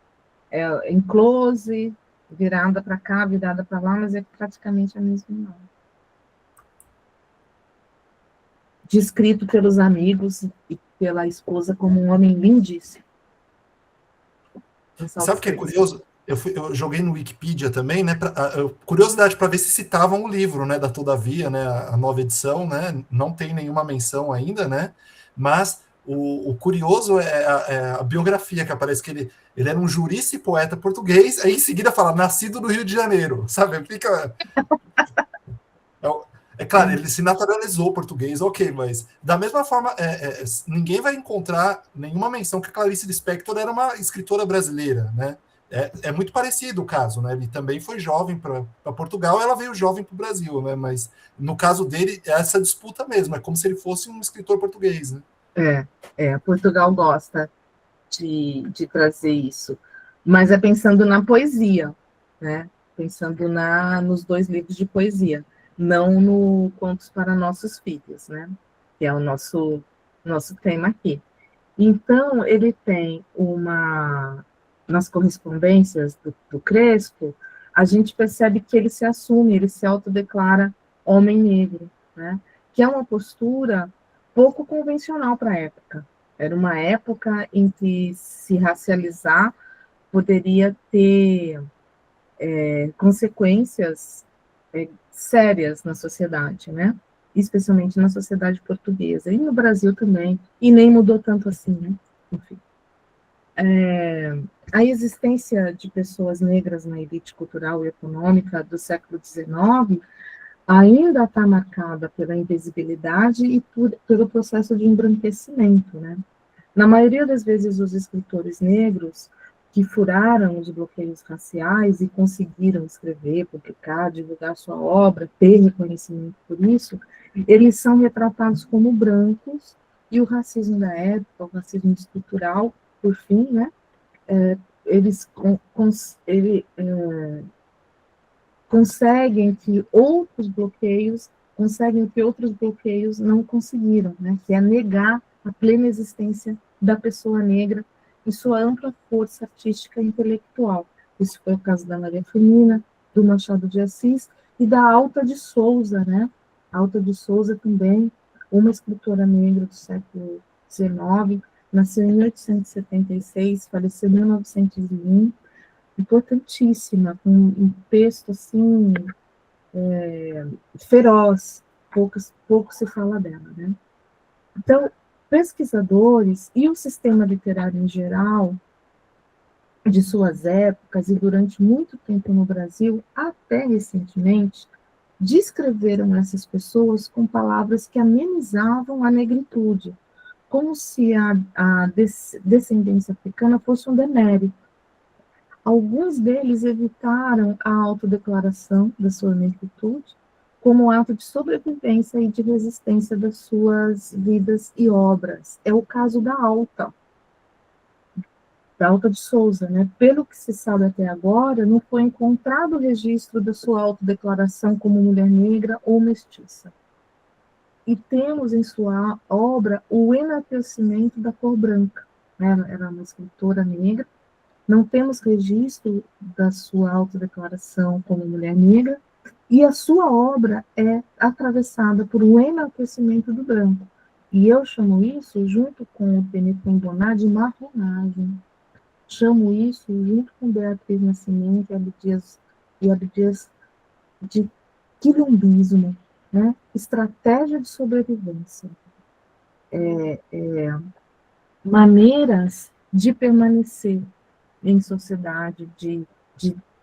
Em close, virada para cá, virada para lá, mas é praticamente a mesma imagem. Descrito pelos amigos e pela esposa como um homem lindíssimo. Sabe o que é curioso? Eu joguei no Wikipedia também, né? Curiosidade para ver se citavam o livro, né? Da Todavia, né? A nova edição, né? Não tem nenhuma menção ainda, né? Mas o curioso é a biografia que aparece, que ele era um jurista e poeta português, aí em seguida fala, nascido no Rio de Janeiro, sabe? É claro, ele se naturalizou português, ok, mas da mesma forma, ninguém vai encontrar nenhuma menção que a Clarice Lispector era uma escritora brasileira, né? É muito parecido o caso, né? Ele também foi jovem para Portugal, ela veio jovem para o Brasil, né? Mas no caso dele, é essa disputa mesmo, é como se ele fosse um escritor português, né? Portugal gosta de trazer isso, mas é pensando na poesia, né? Pensando nos dois livros de poesia, não no Contos para Nossos Filhos, né? Que é o nosso tema aqui. Então, ele tem nas correspondências do Crespo, a gente percebe que ele se assume, ele se autodeclara homem negro, né? Que é uma postura pouco convencional para a época. Era uma época em que se racializar poderia ter consequências sérias na sociedade, né? Especialmente na sociedade portuguesa, e no Brasil também, e nem mudou tanto assim, né? Enfim. A existência de pessoas negras na elite cultural e econômica do século XIX ainda está marcada pela invisibilidade e pelo processo de embranquecimento, né? Na maioria das vezes, os escritores negros que furaram os bloqueios raciais e conseguiram escrever, publicar, divulgar sua obra, ter reconhecimento por isso, eles são retratados como brancos, e o racismo da época, o racismo estrutural, por fim, né, eles conseguem o que outros bloqueios não conseguiram, né, que é negar a plena existência da pessoa negra e sua ampla força artística e intelectual. Isso foi o caso da Maria Firmina, do Machado de Assis e da Alta de Souza, né? Alta de Souza também, uma escritora negra do século XIX, nasceu em 1876, faleceu em 1901, importantíssima, com um texto assim feroz, pouco se fala dela, né? Então, pesquisadores e o sistema literário em geral, de suas épocas e durante muito tempo no Brasil, até recentemente, descreveram essas pessoas com palavras que amenizavam a negritude, como se a descendência africana fosse um demérito. Alguns deles evitaram a autodeclaração da sua negritude como ato de sobrevivência e de resistência das suas vidas e obras. É o caso da Alta de Souza, né? Pelo que se sabe até agora, não foi encontrado o registro da sua autodeclaração como mulher negra ou mestiça. E temos em sua obra o enaltecimento da cor branca. Ela era uma escritora negra. Não temos registro da sua autodeclaração como mulher negra, e a sua obra é atravessada por um enaltecimento do branco. E eu chamo isso, junto com o Benetton Bonnat, de marronagem. chamo isso, junto com Beatriz Nascimento e Abdias de quilombismo, né? Estratégia de sobrevivência, maneiras de permanecer em sociedade, de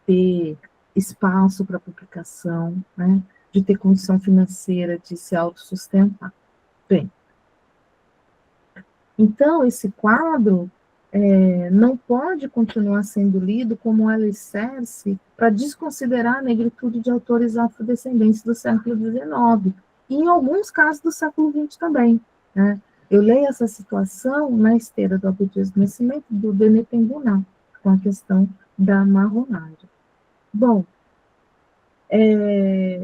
ter espaço para publicação, né? De ter condição financeira de se autossustentar. Bem, então esse quadro não pode continuar sendo lido como um alicerce para desconsiderar a negritude de autores afrodescendentes do século XIX, e em alguns casos do século XX também. Né? Eu leio essa situação na esteira do Abdias do Nascimento do Denis Penduná, com a questão da marronagem. Bom,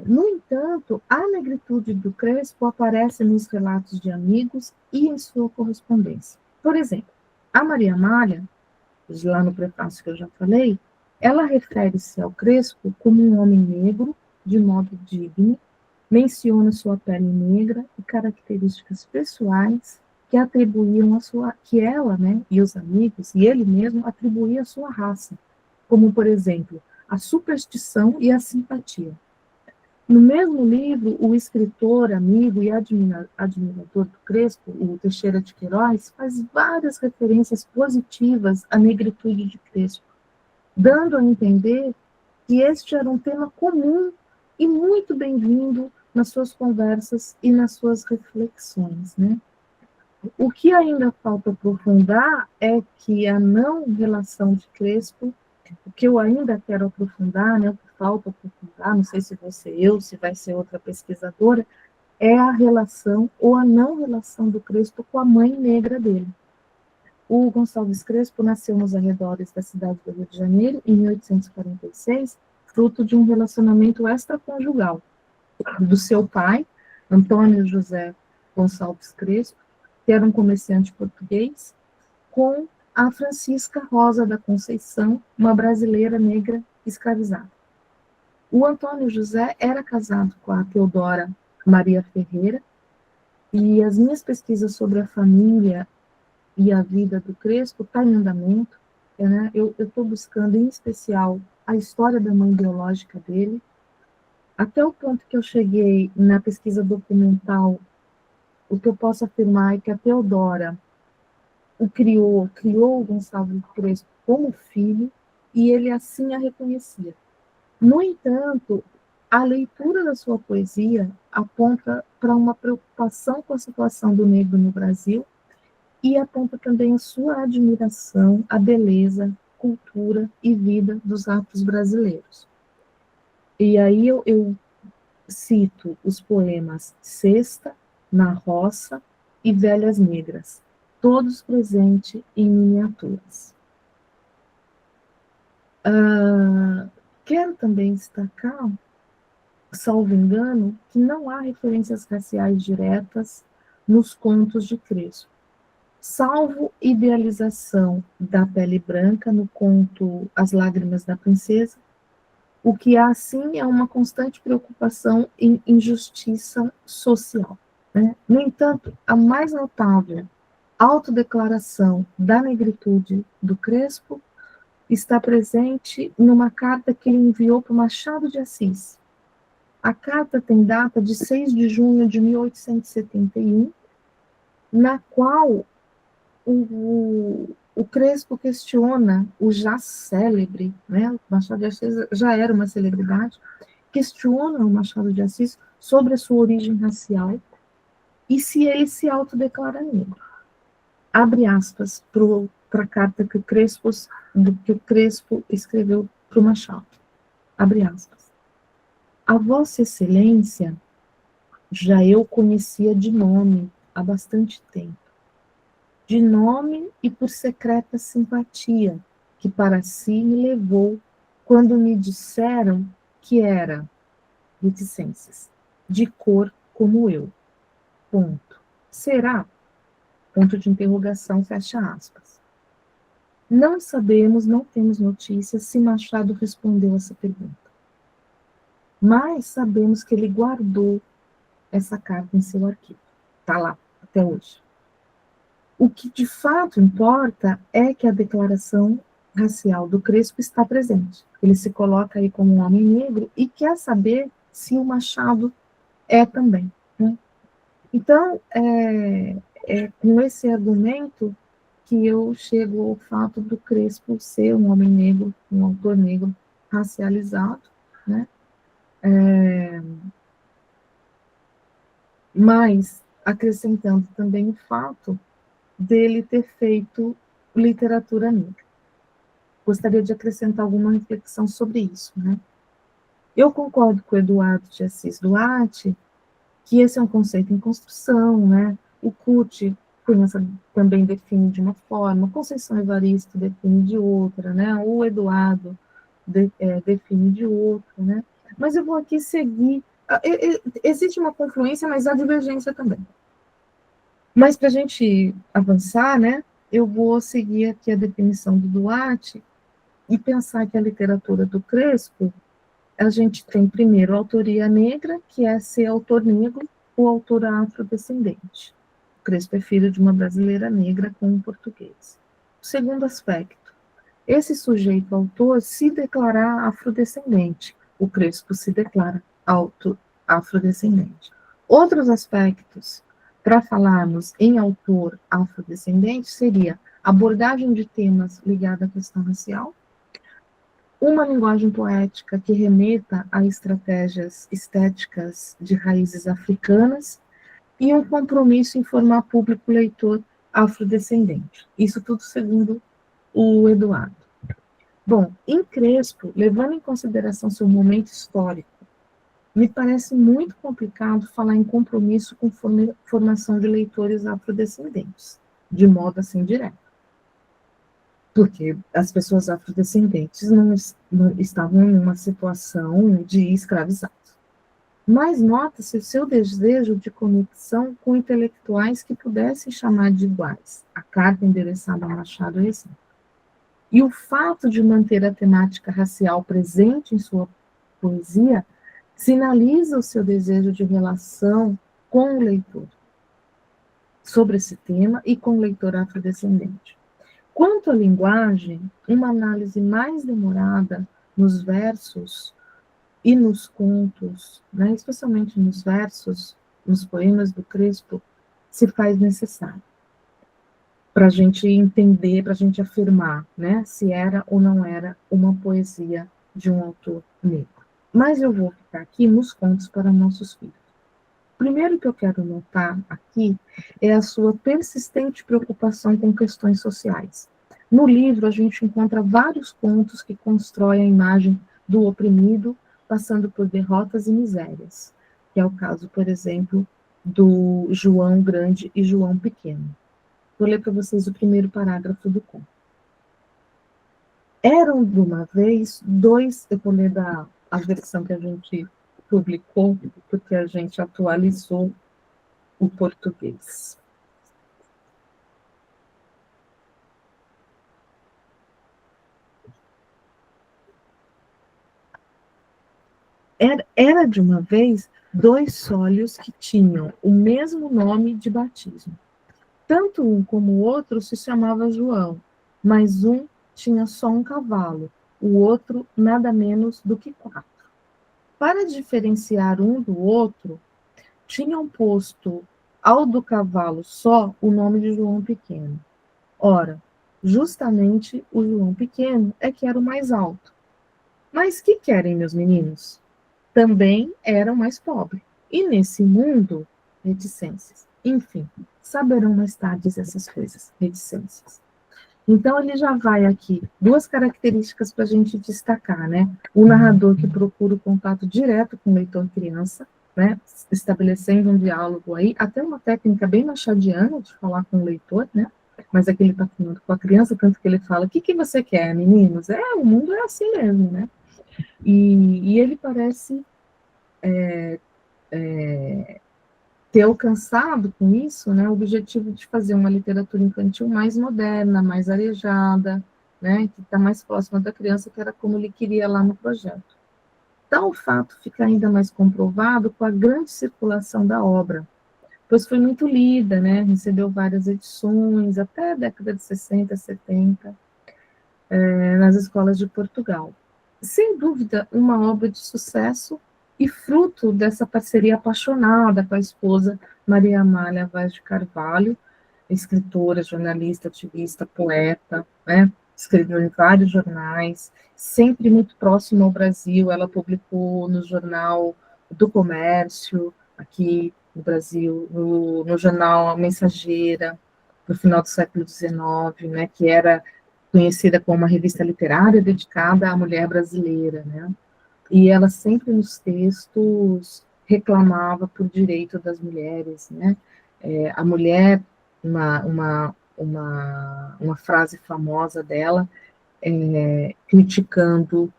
no entanto, a negritude do Crespo aparece nos relatos de amigos e em sua correspondência. Por exemplo, a Maria Amália, lá no prefácio que eu já falei, ela refere-se ao Crespo como um homem negro, de modo digno, menciona sua pele negra e características pessoais que atribuíam a sua, que ela, né, e os amigos, e ele mesmo, atribuía à sua raça, como, por exemplo, a superstição e a simpatia. No mesmo livro, o escritor, amigo e admirador do Crespo, o Teixeira de Queiroz, faz várias referências positivas à negritude de Crespo, dando a entender que este era um tema comum e muito bem-vindo nas suas conversas e nas suas reflexões, né? O que ainda falta aprofundar é que a não relação de Crespo, o que eu ainda quero aprofundar, né, o que falta aprofundar, não sei se vai ser eu, se vai ser outra pesquisadora, é a relação ou a não relação do Crespo com a mãe negra dele. O Gonçalves Crespo nasceu nos arredores da cidade do Rio de Janeiro em 1846, fruto de um relacionamento extraconjugal do seu pai, Antônio José Gonçalves Crespo, que era um comerciante português, com a Francisca Rosa da Conceição, uma brasileira negra escravizada. O Antônio José era casado com a Teodora Maria Ferreira, e as minhas pesquisas sobre a família e a vida do Crespo estão em andamento. Né? Eu estou buscando, em especial, a história da mãe biológica dele, até o ponto que eu cheguei na pesquisa documental. O que eu posso afirmar é que a Teodora criou o Gonçalves Crespo como filho, e ele assim a reconhecia. No entanto, a leitura da sua poesia aponta para uma preocupação com a situação do negro no Brasil, e aponta também a sua admiração à beleza, cultura e vida dos afros brasileiros. E aí eu cito os poemas Sexta, Na Roça e Velhas Negras, todos presentes em miniaturas. Quero também destacar, salvo engano, que não há referências raciais diretas nos contos de Crespo, salvo idealização da pele branca no conto As Lágrimas da Princesa. O que há, sim, é uma constante preocupação em injustiça social. Né? No entanto, a mais notável autodeclaração da negritude do Crespo está presente numa carta que ele enviou para Machado de Assis. A carta tem data de 6 de junho de 1871, na qual o Crespo questiona o já célebre, né? O Machado de Assis já era uma celebridade, questiona o Machado de Assis sobre a sua origem racial e se ele se autodeclara negro. Abre aspas para a carta que o Crespo escreveu para o Machado. Abre aspas. A Vossa Excelência já eu conhecia de nome há bastante tempo. De nome e por secreta simpatia, que para si me levou quando me disseram que era, reticências, de cor como eu. Ponto. Será? Ponto de interrogação, fecha aspas. Não sabemos, não temos notícias se Machado respondeu essa pergunta. Mas sabemos que ele guardou essa carta em seu arquivo. Está lá, até hoje. O que de fato importa é que a declaração racial do Crespo está presente. Ele se coloca aí como um homem negro e quer saber se o Machado é também, né? Então, é com esse argumento que eu chego ao fato do Crespo ser um homem negro, um autor negro racializado, né? Mas acrescentando também o fato dele ter feito literatura negra. Gostaria de acrescentar alguma reflexão sobre isso, né? Eu concordo com o Eduardo de Assis Duarte que esse é um conceito em construção, né? O CUT também define de uma forma, Conceição Evaristo define de outra, né? O Eduardo define de outra, né? Mas eu vou aqui seguir. Existe uma confluência, mas há divergência também. Mas para a gente avançar, né? Eu vou seguir aqui a definição do Duarte e pensar que a literatura do Crespo, a gente tem primeiro a autoria negra, que é ser autor negro ou autor afrodescendente. O Crespo é filho de uma brasileira negra com um português. O segundo aspecto, esse sujeito autor se declarar afrodescendente. O Crespo se declara afrodescendente. Outros aspectos, para falarmos em autor afrodescendente, seria abordagem de temas ligados à questão racial, uma linguagem poética que remeta a estratégias estéticas de raízes africanas e um compromisso em formar público leitor afrodescendente. Isso tudo segundo o Eduardo. Bom, em Crespo, levando em consideração seu momento histórico, me parece muito complicado falar em compromisso com formação de leitores afrodescendentes, de modo assim direto. Porque as pessoas afrodescendentes não estavam em uma situação de escravizados. Mas nota-se o seu desejo de conexão com intelectuais que pudessem chamar de iguais. A carta endereçada a Machado é exemplo. E o fato de manter a temática racial presente em sua poesia sinaliza o seu desejo de relação com o leitor sobre esse tema e com o leitor afrodescendente. Quanto à linguagem, uma análise mais demorada nos versos e nos contos, né, especialmente nos versos, nos poemas do Crespo, se faz necessário para a gente entender, para a gente afirmar, né, se era ou não era uma poesia de um autor negro. Mas eu vou ficar aqui nos contos para nossos filhos. Primeiro que eu quero notar aqui é a sua persistente preocupação com questões sociais. No livro, a gente encontra vários contos que constroem a imagem do oprimido, passando por derrotas e misérias, que é o caso, por exemplo, do João Grande e João Pequeno. Vou ler para vocês o primeiro parágrafo do conto. Eram, de uma vez, dois... Eu vou ler a versão que a gente publicou, porque a gente atualizou o português. Era de uma vez dois sólios que tinham o mesmo nome de batismo. Tanto um como o outro se chamava João, mas um tinha só um cavalo, o outro nada menos do que 4. Para diferenciar um do outro, tinham posto ao do cavalo só o nome de João Pequeno. Ora, justamente o João Pequeno é que era o mais alto. Mas que querem, meus meninos? Também era o mais pobre. E nesse mundo, reticências. Enfim, saberão mais tarde essas coisas, reticências. Então, ele já vai aqui, 2 características para a gente destacar, né? O narrador que procura o contato direto com o leitor criança, né? Estabelecendo um diálogo aí, até uma técnica bem machadiana de falar com o leitor, né? Mas aqui ele está falando com a criança, tanto que ele fala, o que você quer, meninos? O mundo é assim mesmo, né? E ele parece ter alcançado com isso, né, o objetivo de fazer uma literatura infantil mais moderna, mais arejada, né, que está mais próxima da criança, que era como ele queria lá no projeto. Tal fato fica ainda mais comprovado com a grande circulação da obra, pois foi muito lida, né, recebeu várias edições, até a década de 60, 70, nas escolas de Portugal. Sem dúvida, uma obra de sucesso e fruto dessa parceria apaixonada com a esposa Maria Amália Vaz de Carvalho, escritora, jornalista, ativista, poeta, né? Escreveu em vários jornais, sempre muito próxima ao Brasil. Ela publicou no Jornal do Comércio, aqui no Brasil, no jornal A Mensageira, no final do século XIX, né, que era conhecida como uma revista literária dedicada à mulher brasileira, né? E ela sempre nos textos reclamava por direito das mulheres, né? A mulher, uma frase famosa dela, criticando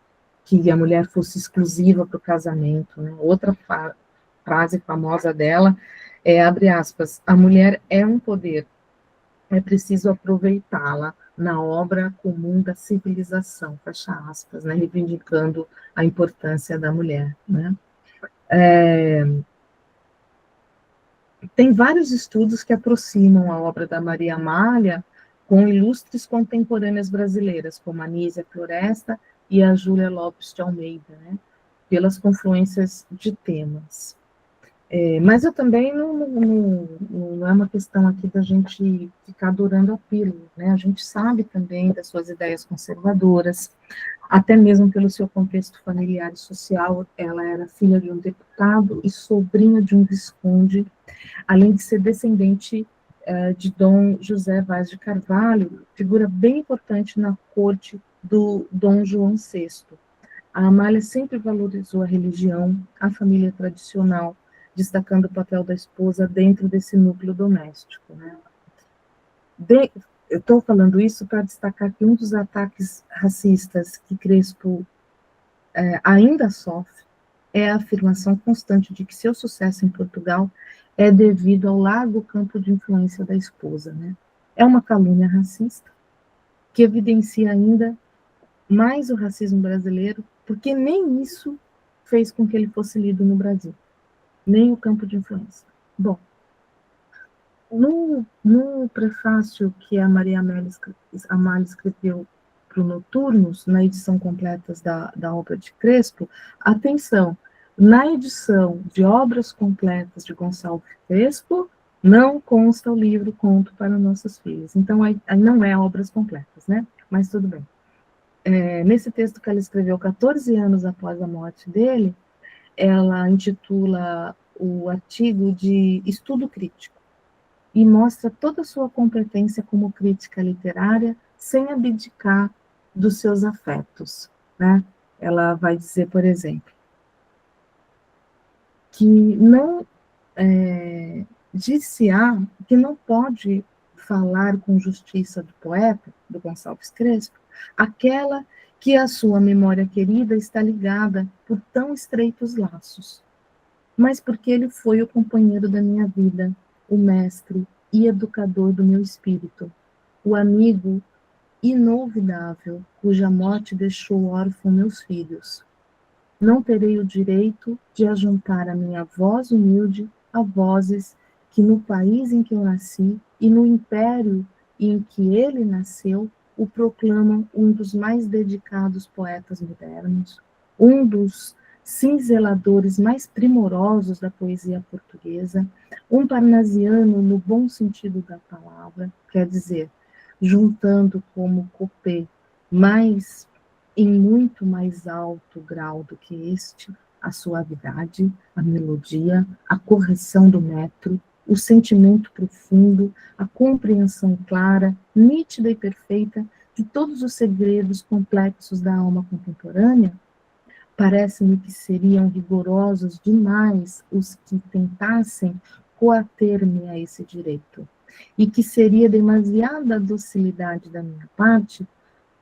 que a mulher fosse exclusiva para o casamento, né? Outra frase famosa dela abre aspas, a mulher é um poder, é preciso aproveitá-la na obra comum da civilização, fecha aspas, né, reivindicando a importância da mulher. Né? Tem vários estudos que aproximam a obra da Maria Amália com ilustres contemporâneas brasileiras, como a Nísia Floresta e a Júlia Lopes de Almeida, né, pelas confluências de temas. Mas eu também não é uma questão aqui da gente ficar adorando a pílula, né? A gente sabe também das suas ideias conservadoras, até mesmo pelo seu contexto familiar e social. Ela era filha de um deputado e sobrinha de um visconde, além de ser descendente de Dom José Vaz de Carvalho, figura bem importante na corte do Dom João VI. A Amália sempre valorizou a religião, a família tradicional, destacando o papel da esposa dentro desse núcleo doméstico. Né? Eu estou falando isso para destacar que um dos ataques racistas que Crespo ainda sofre é a afirmação constante de que seu sucesso em Portugal é devido ao largo campo de influência da esposa. Né? É uma calúnia racista que evidencia ainda mais o racismo brasileiro, porque nem isso fez com que ele fosse lido no Brasil, nem o campo de influência. Bom, no prefácio que a Maria Amália escreveu para o Noturnos, na edição completa da obra de Crespo, atenção, na edição de obras completas de Gonçalves Crespo, não consta o livro Conto para Nossas Filhas. Então, aí não é obras completas, né? Mas tudo bem. Nesse texto que ela escreveu 14 anos após a morte dele, ela intitula o artigo de Estudo Crítico e mostra toda a sua competência como crítica literária sem abdicar dos seus afetos. Né? Ela vai dizer, por exemplo, que não dir-se-á que não pode falar com justiça do poeta, do Gonçalves Crespo, aquela que a sua memória querida está ligada por tão estreitos laços, mas porque ele foi o companheiro da minha vida, o mestre e educador do meu espírito, o amigo inolvidável, cuja morte deixou órfão meus filhos. Não terei o direito de ajuntar a minha voz humilde a vozes que no país em que eu nasci e no império em que ele nasceu o proclamam um dos mais dedicados poetas modernos, um dos cinzeladores mais primorosos da poesia portuguesa, um parnasiano no bom sentido da palavra, quer dizer, juntando como copê mais em muito mais alto grau do que este, a suavidade, a melodia, a correção do metro, o sentimento profundo, a compreensão clara, nítida e perfeita de todos os segredos complexos da alma contemporânea, parece-me que seriam rigorosos demais os que tentassem coater-me a esse direito, e que seria demasiada docilidade da minha parte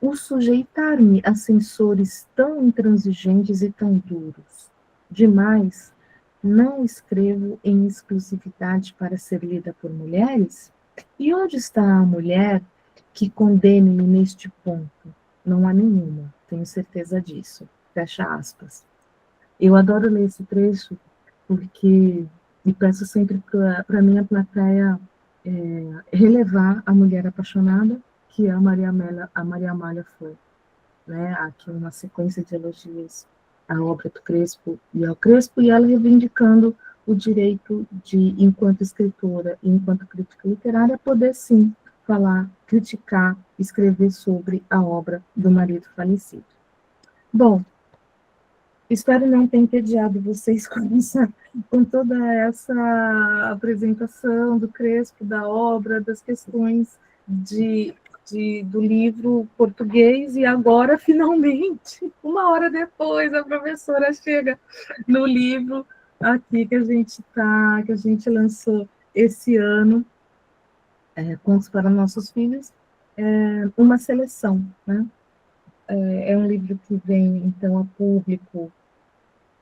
o sujeitar-me a censores tão intransigentes e tão duros. Demais, não escrevo em exclusividade para ser lida por mulheres? E onde está a mulher que condene-me neste ponto? Não há nenhuma, tenho certeza disso. Fecha aspas. Eu adoro ler esse trecho porque e peço sempre para a minha plateia relevar a mulher apaixonada que a Maria Amália foi. né, aqui uma sequência de elogios à obra do Crespo e ao Crespo, e ela reivindicando o direito de, enquanto escritora e enquanto crítica literária, poder sim falar, criticar, escrever sobre a obra do marido falecido. Bom, espero não ter entediado vocês com toda essa apresentação do Crespo, da obra, das questões do livro português, e agora, finalmente, uma hora depois, a professora chega no livro aqui que a gente lançou esse ano, Contos para Nossos Filhos, uma seleção, né? É um livro que vem, então, a público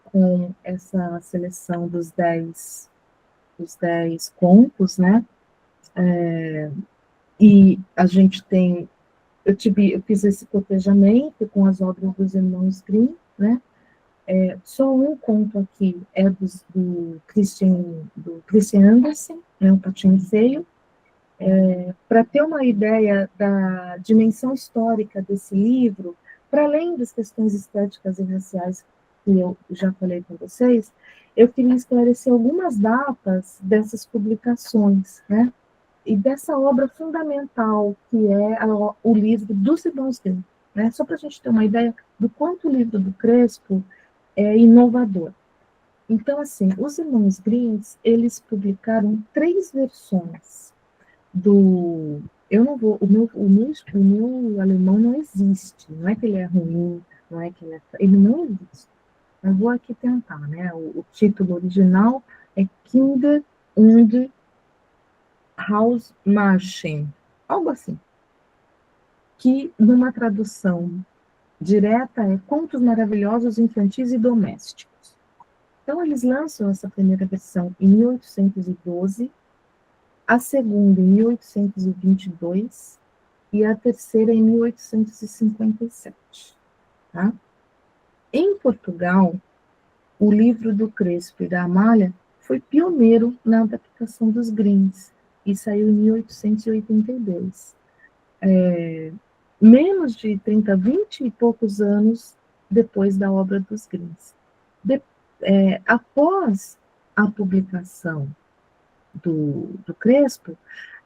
com essa seleção dos 10 contos, né? E a gente tem, eu fiz esse cotejamento com as obras dos irmãos Grimm, né? Só um conto aqui é do Christian Andersen, né, o Patinho Feio. Para ter uma ideia da dimensão histórica desse livro, para além das questões estéticas e raciais que eu já falei com vocês, eu queria esclarecer algumas datas dessas publicações, né? E dessa obra fundamental que é o livro dos irmãos Grimm, né? Só para a gente ter uma ideia do quanto o livro do Crespo é inovador. Então, assim, os irmãos Grimm, eles publicaram 3 versões do... Eu não vou... O meu alemão não existe. Não é que ele é ruim, não é que ele é... Ele não existe. Eu vou aqui tentar, né? O título original é Kinder und Hausmärchen, algo assim. Que, numa tradução direta, é Contos Maravilhosos Infantis e Domésticos. Então, eles lançam essa primeira versão em 1812, a segunda em 1822 e a terceira em 1857. Tá? Em Portugal, o livro do Crespo e da Amália foi pioneiro na adaptação dos Grimms e saiu em 1882. Menos de 30, 20 e poucos anos depois da obra dos Grimms. Após a publicação do Crespo,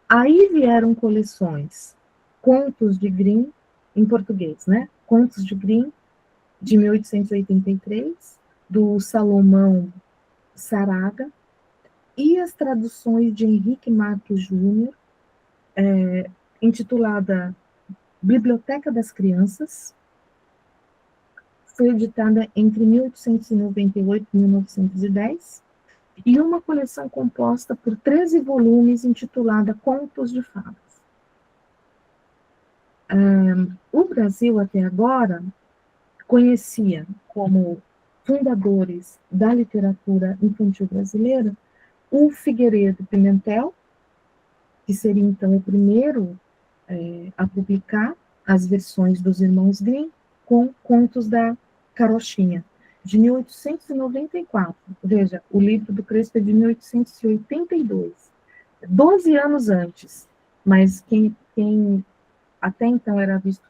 aí vieram coleções, Contos de Grimm, em português, né? Contos de Grimm, de 1883, do Salomão Saraga, e as traduções de Henrique Marques Júnior, intitulada Biblioteca das Crianças, foi editada entre 1898 e 1910, e uma coleção composta por 13 volumes intitulada Contos de Fadas. O Brasil, até agora, conhecia como fundadores da literatura infantil brasileira o Figueiredo Pimentel, que seria, então, o primeiro a publicar as versões dos Irmãos Grimm com Contos da Carochinha, de 1894. Veja, o livro do Crespo é de 1882, 12 anos antes, mas quem até então era visto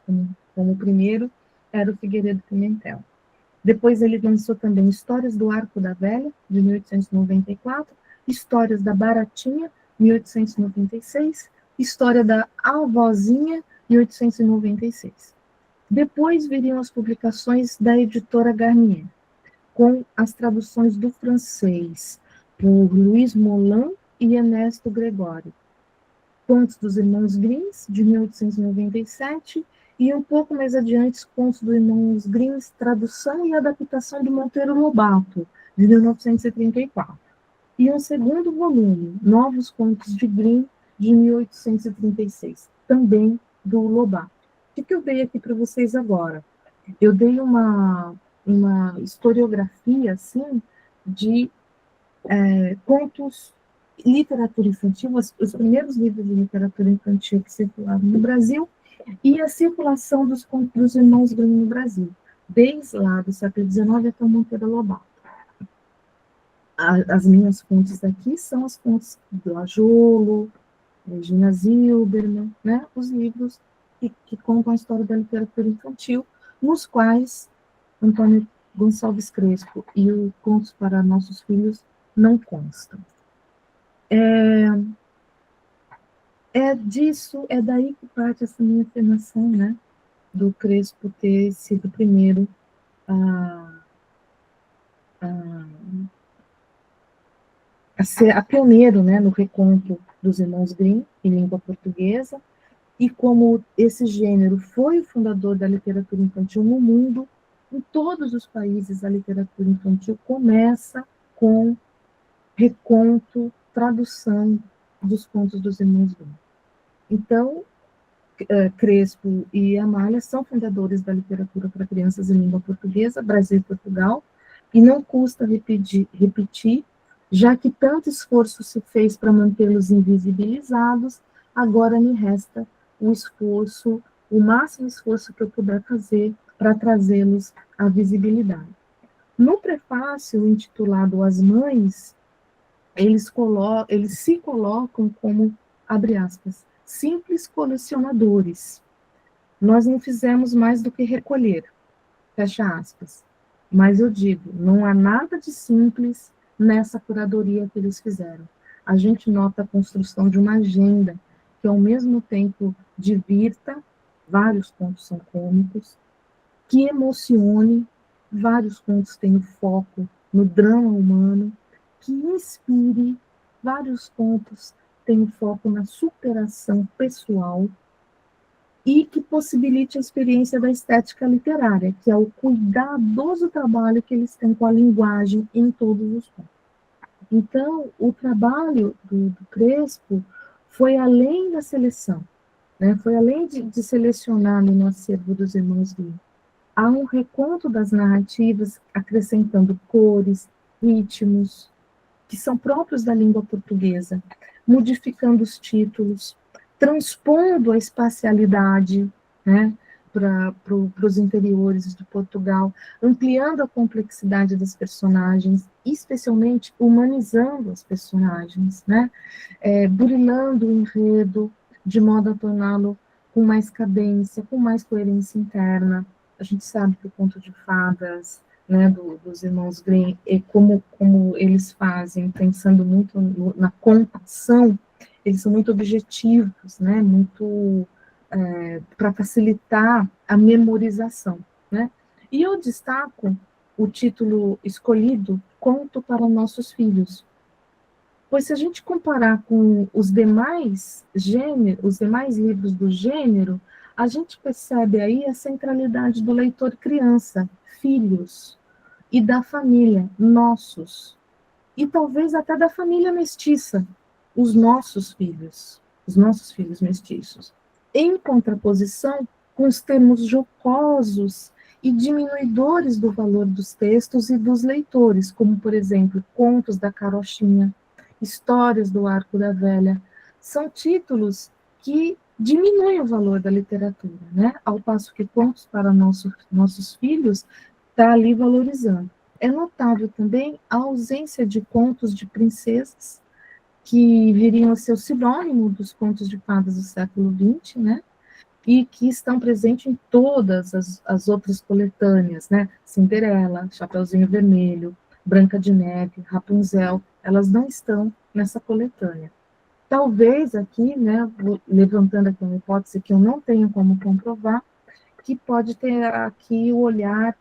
como o primeiro era o Figueiredo Pimentel. Depois ele lançou também Histórias do Arco da Velha, de 1894, Histórias da Baratinha, 1896, História da Avózinha, 1896. Depois viriam as publicações da editora Garnier, com as traduções do francês por Louis Moulin e Ernesto Gregório. Contos dos Irmãos Grimm, de 1897, e um pouco mais adiante, Contos dos Irmãos Grimm, tradução e adaptação do Monteiro Lobato, de 1934. E um segundo volume, Novos Contos de Grimm, de 1836, também do Lobato. O que eu dei aqui para vocês agora? Eu dei uma historiografia, assim, de contos, literatura infantil, os primeiros livros de literatura infantil que circularam no Brasil, e a circulação dos contos dos Irmãos Grimm no Brasil, desde lá do século XIX até o Monteiro Lobato. As minhas fontes aqui são as fontes do Ajolo, Regina Zilberman, né? Os livros que contam a história da literatura infantil, nos quais Antônio Gonçalves Crespo e o Contos para Nossos Filhos não constam. É daí que parte essa minha afirmação, né, do Crespo ter sido o primeiro a, a ser a pioneiro, né, no reconto dos irmãos Grimm em língua portuguesa, e como esse gênero foi o fundador da literatura infantil no mundo, em todos os países a literatura infantil começa com reconto, tradução dos contos dos irmãos Grimm. Então, Crespo e Amália são fundadores da literatura para crianças em língua portuguesa, Brasil e Portugal, e não custa repetir, já que tanto esforço se fez para mantê-los invisibilizados, agora me resta o esforço, o máximo esforço que eu puder fazer para trazê-los à visibilidade. No prefácio intitulado As Mães, eles se colocam como, abre aspas, simples colecionadores. Nós não fizemos mais do que recolher, fecha aspas. Mas eu digo, não há nada de simples nessa curadoria que eles fizeram. A gente nota a construção de uma agenda que, ao mesmo tempo, divirta, vários contos são cômicos, que emocione, vários contos têm o foco no drama humano, que inspire, vários contos têm o foco na superação pessoal e que possibilite a experiência da estética literária, que é o cuidadoso trabalho que eles têm com a linguagem em todos os contos. Então, o trabalho do Crespo foi além da seleção, né? Foi além de selecionar no acervo dos irmãos Grimm. Há um reconto das narrativas, acrescentando cores, ritmos, que são próprios da língua portuguesa, modificando os títulos, transpondo a espacialidade, né, para os interiores de Portugal, ampliando a complexidade das personagens, especialmente humanizando as personagens, né, burilando o enredo, de modo a torná-lo com mais cadência, com mais coerência interna. A gente sabe que o conto de fadas, né, dos irmãos Grimm, e como eles fazem, pensando muito na contação, eles são muito objetivos, né, muito para facilitar a memorização, né? E eu destaco o título escolhido, Conto para Nossos Filhos, pois se a gente comparar com os demais livros do gênero, a gente percebe aí a centralidade do leitor criança, filhos, e da família, nossos, e talvez até da família mestiça, os nossos filhos mestiços, em contraposição com os termos jocosos e diminuidores do valor dos textos e dos leitores, como, por exemplo, Contos da Carochinha, Histórias do Arco da Velha, são títulos que diminuem o valor da literatura, né? Ao passo que Contos para Nossos Filhos está ali valorizando. É notável também a ausência de contos de princesas, que viriam a ser o sinônimo dos contos de fadas do século XX, né? E que estão presentes em todas as outras coletâneas, né? Cinderela, Chapeuzinho Vermelho, Branca de Neve, Rapunzel, elas não estão nessa coletânea. Talvez aqui, né, levantando aqui uma hipótese que eu não tenho como comprovar, que pode ter aqui o olhar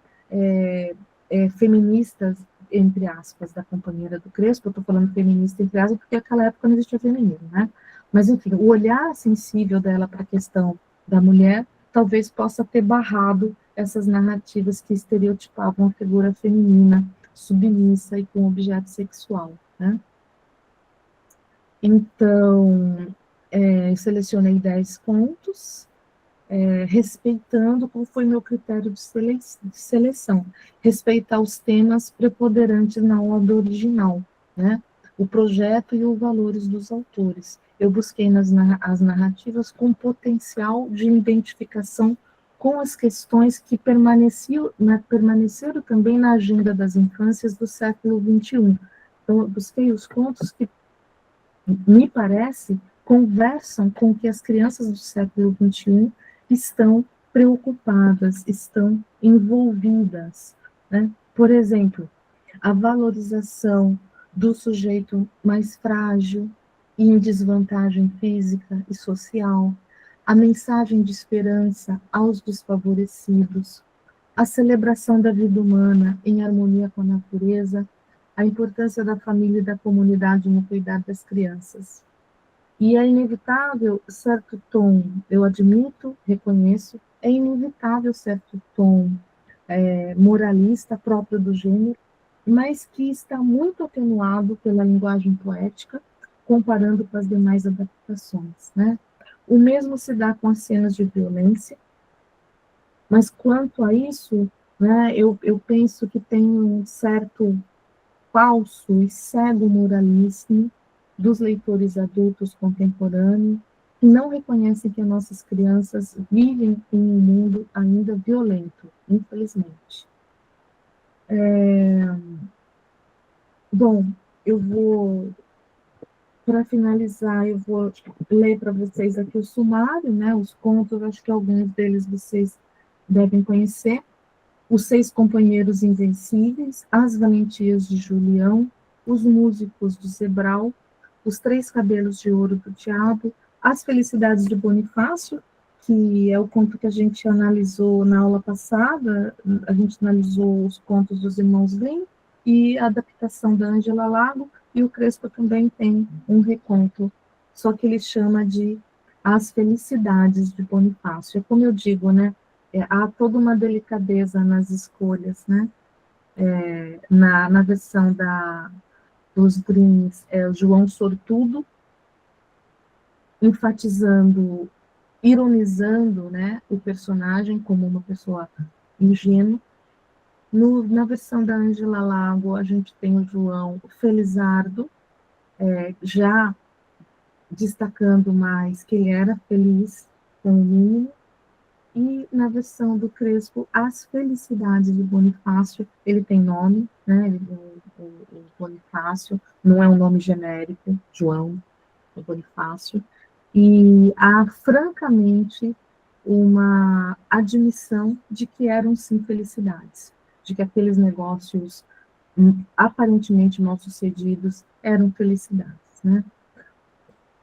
feministas, entre aspas, da companheira do Crespo. Eu estou falando feminista entre aspas porque naquela época não existia feminismo, né? Mas, enfim, o olhar sensível dela para a questão da mulher talvez possa ter barrado essas narrativas que estereotipavam a figura feminina submissa e com objeto selecional, né? Então, eu selecionei 10 contos, respeitando qual foi meu critério de seleção, respeitar os temas preponderantes na obra original, né? O projeto e os valores dos autores. Eu busquei as narrativas com potencial de identificação com as questões que permaneceram também na agenda das infâncias do século XXI. Então, eu busquei os contos que, me parece, conversam com o que as crianças do século XXI estão preocupadas, estão envolvidas, né? Por exemplo, a valorização do sujeito mais frágil e em desvantagem física e social, a mensagem de esperança aos desfavorecidos, a celebração da vida humana em harmonia com a natureza, a importância da família e da comunidade no cuidar das crianças. E é inevitável certo tom, eu admito, reconheço, é inevitável certo tom moralista próprio do gênero, mas que está muito atenuado pela linguagem poética, comparando com as demais adaptações, né? O mesmo se dá com as cenas de violência, mas quanto a isso, né, eu penso que tem um certo falso e cego moralismo dos leitores adultos contemporâneos, que não reconhecem que as nossas crianças vivem em um mundo ainda violento, infelizmente. Bom, eu vou, para finalizar, eu vou ler para vocês aqui o sumário, né, os contos, acho que alguns deles vocês devem conhecer. Os Seis Companheiros Invencíveis, As Valentias de Julião, Os Músicos de Sebral, Os Três Cabelos de Ouro do Diabo, As Felicidades de Bonifácio, que é o conto que a gente analisou na aula passada, a gente analisou os contos dos irmãos Grimm, e a adaptação da Ângela Lago, e o Crespo também tem um reconto, só que ele chama de As Felicidades de Bonifácio. É como eu digo, né? Há toda uma delicadeza nas escolhas, né? Na versão dos Grimms, é o João Sortudo, enfatizando, ironizando, né, o personagem como uma pessoa ingênua. Na versão da Ângela Lago, a gente tem o João Felizardo, já destacando mais que ele era feliz com o mínimo. E na versão do Crespo, As Felicidades de Bonifácio, ele tem nome, né? O Bonifácio não é um nome genérico, João, é Bonifácio, e há francamente uma admissão de que eram sim felicidades, de que aqueles negócios aparentemente mal sucedidos eram felicidades, né?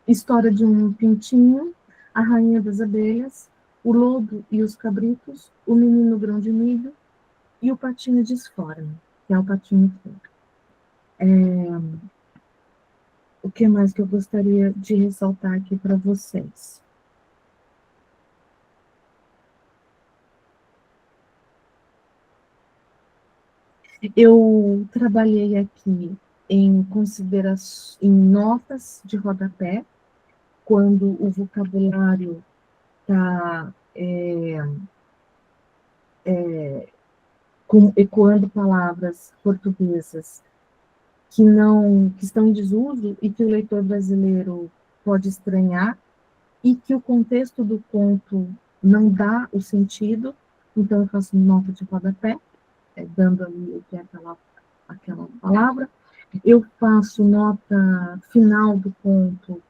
História de um pintinho, a rainha das abelhas, o lobo e os cabritos, o menino grão de milho e o patinho disforme, que é o patinho feio. O que mais que eu gostaria de ressaltar aqui para vocês? Eu trabalhei aqui em considerações, em notas de rodapé, quando o vocabulário está ecoando palavras portuguesas que estão em desuso e que o leitor brasileiro pode estranhar e que o contexto do conto não dá o sentido, então eu faço nota de rodapé, dando ali o que é aquela palavra. Eu faço nota final do conto,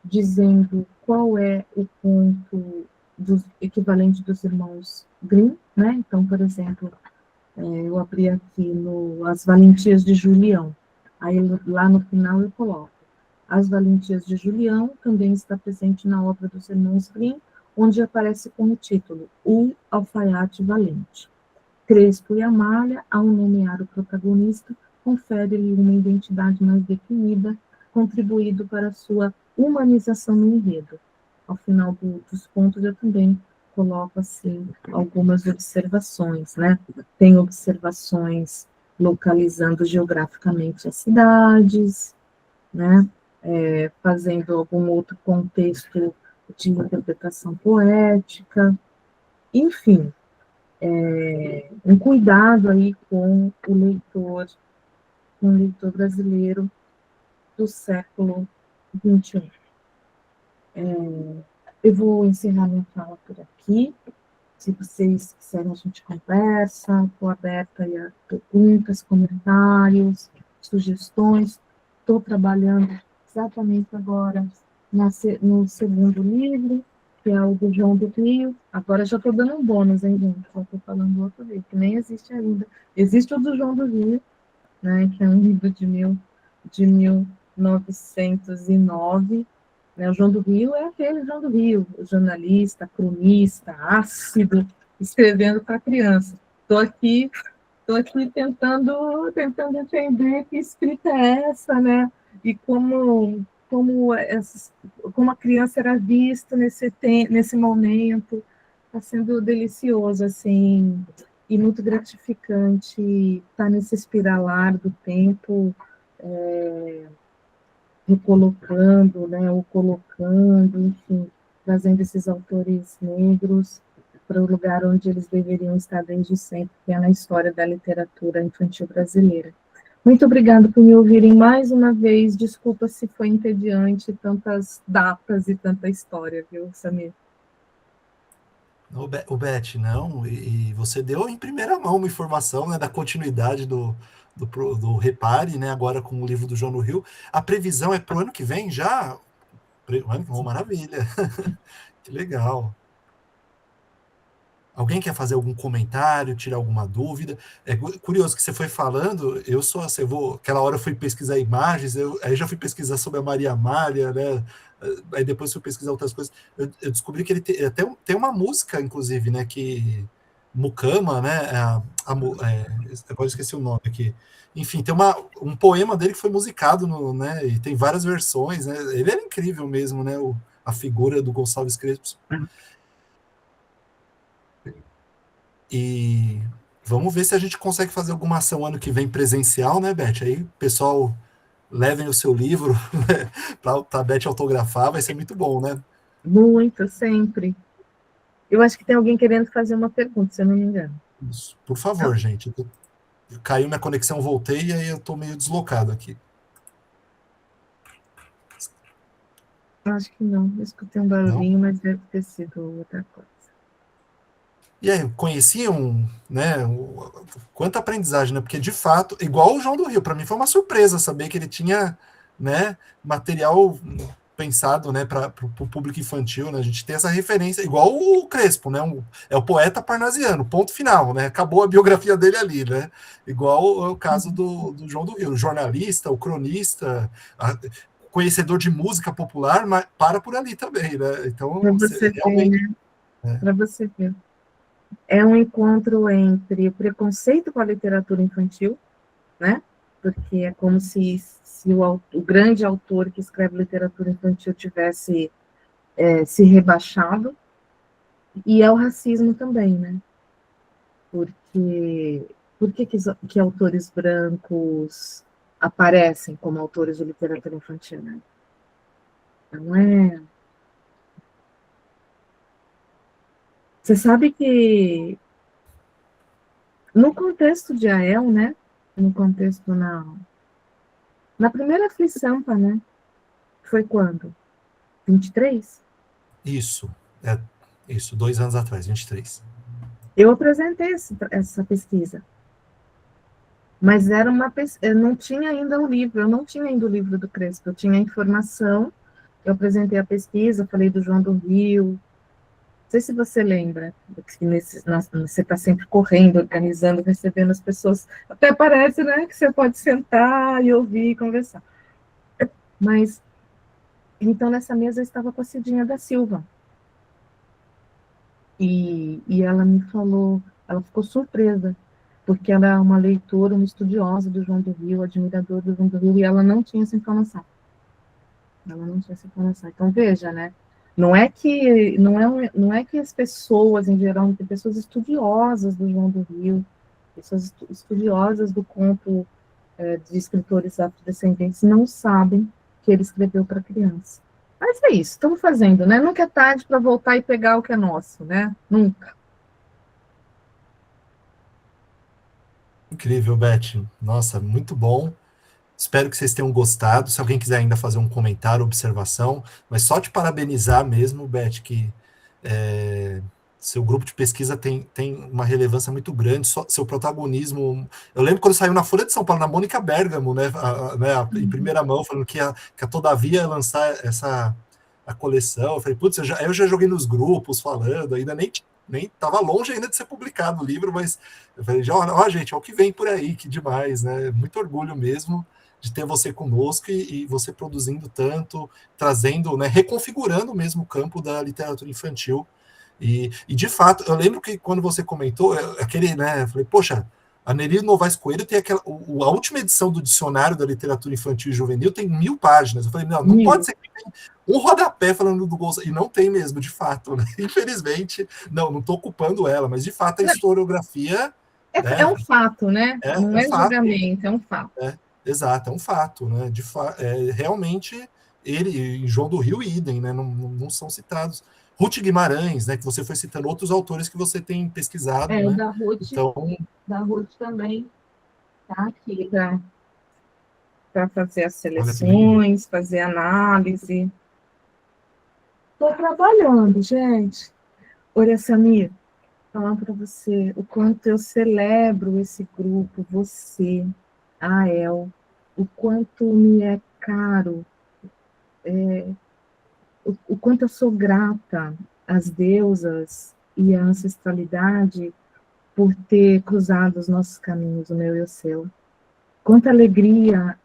dizendo qual é o conto equivalente dos irmãos Grimm, né? Então, por exemplo, eu abri aqui no As Valentias de Julião. Aí lá no final eu coloco As Valentias de Julião, também está presente na obra dos irmãos Grimm, onde aparece como título O Alfaiate Valente. Crespo e Amália, ao nomear o protagonista, confere-lhe uma identidade mais definida, contribuindo para sua humanização no enredo. Ao final dos contos, eu também coloco assim algumas observações, né? Tem observações localizando geograficamente as cidades, né? Fazendo algum outro contexto de interpretação poética, enfim, um cuidado aí com o leitor brasileiro do século XXI. Eu vou encerrar minha fala por aqui. Se vocês quiserem, a gente conversa. Estou aberta aí a perguntas, comentários, sugestões. Estou trabalhando exatamente agora no segundo livro. que é o do João do Rio. Agora já estou dando um bônus, hein, gente? Só estou falando outro livro, que nem existe ainda. Existe o do João do Rio, né, que é um livro de 1909. Né? O João do Rio é aquele João do Rio, jornalista, cronista, ácido, escrevendo para criança. Estou aqui tentando entender que escrita é essa, né? E como a criança era vista nesse momento. Está sendo delicioso, assim, e muito gratificante estar nesse espiralar do tempo, recolocando, né, ou colocando, enfim, trazendo esses autores negros para o lugar onde eles deveriam estar desde sempre, que é na história da literatura infantil brasileira. Muito obrigada por me ouvirem mais uma vez. Desculpa se foi entediante, tantas datas e tanta história, viu, Samir? O Beth, não, e você deu em primeira mão uma informação, né, da continuidade do Repare, né, agora com o livro do João do Rio. A previsão é para o ano que vem já? Oh, maravilha, que legal. Alguém quer fazer algum comentário, tirar alguma dúvida? É curioso que você foi falando, eu sou assim, aquela hora eu fui pesquisar imagens, aí já fui pesquisar sobre a Maria Amália, né? Aí depois fui pesquisar outras coisas. Eu descobri que ele tem uma música, inclusive, né? Que Mucama, né? Agora eu esqueci o nome aqui. Enfim, tem um poema dele que foi musicado, né? E tem várias versões, né? Ele era incrível mesmo, né? A figura do Gonçalves Crespo. E vamos ver se a gente consegue fazer alguma ação ano que vem presencial, né, Beth? Aí, pessoal, levem o seu livro para a Beth autografar, vai ser muito bom, né? Muito, sempre. Eu acho que tem alguém querendo fazer uma pergunta, se eu não me engano. Isso. Por favor, gente. Caiu minha conexão, voltei e aí eu estou meio deslocado aqui. Acho que não. Eu escutei um barulhinho, Não? mas deve ter sido outra coisa. E aí, conheciam, né? Quanta aprendizagem, né? Porque, de fato, igual o João do Rio, para mim foi uma surpresa saber que ele tinha, né, material pensado, né, para o público infantil, né? A gente tem essa referência, igual o Crespo, né? É o poeta parnasiano, ponto final, né? Acabou a biografia dele ali, né? Igual o caso do João do Rio, o jornalista, o cronista, conhecedor de música popular, mas para por ali também, né? Para Então, você ver, realmente. né? Para você ver. É um encontro entre o preconceito com a literatura infantil, né? Porque é como se o grande autor que escreve literatura infantil tivesse se rebaixado, e é o racismo também, né? Porque por que autores brancos aparecem como autores de literatura infantil, né? Não é. Você sabe que no contexto de Ael, né? No contexto na primeira aflição, né? Foi quando? 23? Isso, isso, 2 anos atrás, 23. Eu apresentei essa pesquisa, mas era uma eu não tinha ainda o livro, eu não tinha ainda o livro do Crespo, eu tinha a informação, eu apresentei a pesquisa, falei do João do Rio, não sei se você lembra, que você está sempre correndo, organizando, recebendo as pessoas, até parece, né, que você pode sentar e ouvir e conversar. Mas, então, nessa mesa eu estava com a Cidinha da Silva, e ela me falou, ela ficou surpresa, porque ela é uma leitora, uma estudiosa do João do Rio, admiradora do João do Rio, e ela não tinha essa informação. Ela não tinha essa informação. Então, veja, né? Não é que as pessoas, em geral, tem pessoas estudiosas do João do Rio, pessoas estudiosas do conto de escritores afrodescendentes, não sabem que ele escreveu para criança. Mas é isso, estamos fazendo, né? Nunca é tarde para voltar e pegar o que é nosso, né? Nunca. Incrível, Beth. Nossa, muito bom. Espero que vocês tenham gostado. Se alguém quiser ainda fazer um comentário, observação, mas só te parabenizar mesmo, Beth, que seu grupo de pesquisa tem uma relevância muito grande, seu protagonismo. Eu lembro quando saiu na Folha de São Paulo, na Mônica Bergamo, né, em primeira mão, falando que a Todavia ia lançar a coleção. Eu falei, putz, eu já joguei nos grupos falando, ainda nem estava longe ainda de ser publicado o livro, mas eu falei, ó, gente, ó o que vem por aí, que demais, né? Muito orgulho mesmo de ter você conosco e você produzindo tanto, trazendo, né, reconfigurando mesmo o campo da literatura infantil. E de fato, eu lembro que quando você comentou, aquele, né, eu falei, poxa, a Neri Novaes Coelho tem a última edição do Dicionário da Literatura Infantil e Juvenil tem 1000 páginas. Eu falei, não pode ser que tenha um rodapé falando do Gonçalo. E não tem mesmo, de fato, né? Infelizmente, não estou ocupando ela, mas de fato a historiografia... É um fato, né? Não é fato. Julgamento, é um fato. Exato, é um fato, né? Realmente, ele e João do Rio e idem, né? Não são citados. Ruth Guimarães, né? Que você foi citando outros autores que você tem pesquisado, né? Da Ruth, então, da Ruth também tá aqui para fazer as seleções, fazer análise. Estou trabalhando, gente. Olha, Samir, falar para você o quanto eu celebro esse grupo, você, a El, o quanto me é caro, o quanto eu sou grata às deusas e à ancestralidade por ter cruzado os nossos caminhos, o meu e o seu. Quanta alegria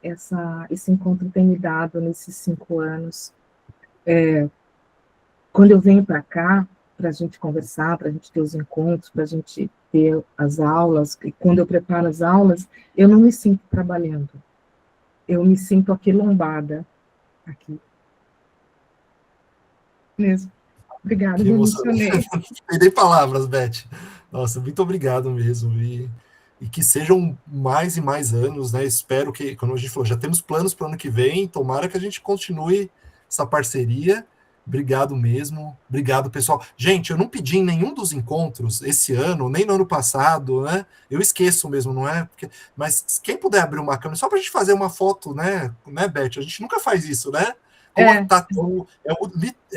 esse encontro tem me dado nesses 5 anos. Quando eu venho para cá, para a gente conversar, para a gente ter os encontros, para a gente ter as aulas, e quando eu preparo as aulas, eu não me sinto trabalhando. Eu me sinto aquilombada aqui. Mesmo. Obrigada, me emocionei. Não dei palavras, Beth. Nossa, muito obrigado mesmo. E que sejam mais e mais anos, né? Espero que, como a gente falou, já temos planos para o ano que vem, tomara que a gente continue essa parceria. Obrigado mesmo. Obrigado, pessoal. Gente, eu não pedi em nenhum dos encontros esse ano, nem no ano passado, né? Eu esqueço mesmo, não é? Mas quem puder abrir uma câmera, só para a gente fazer uma foto, né, Beth? A gente nunca faz isso, né? É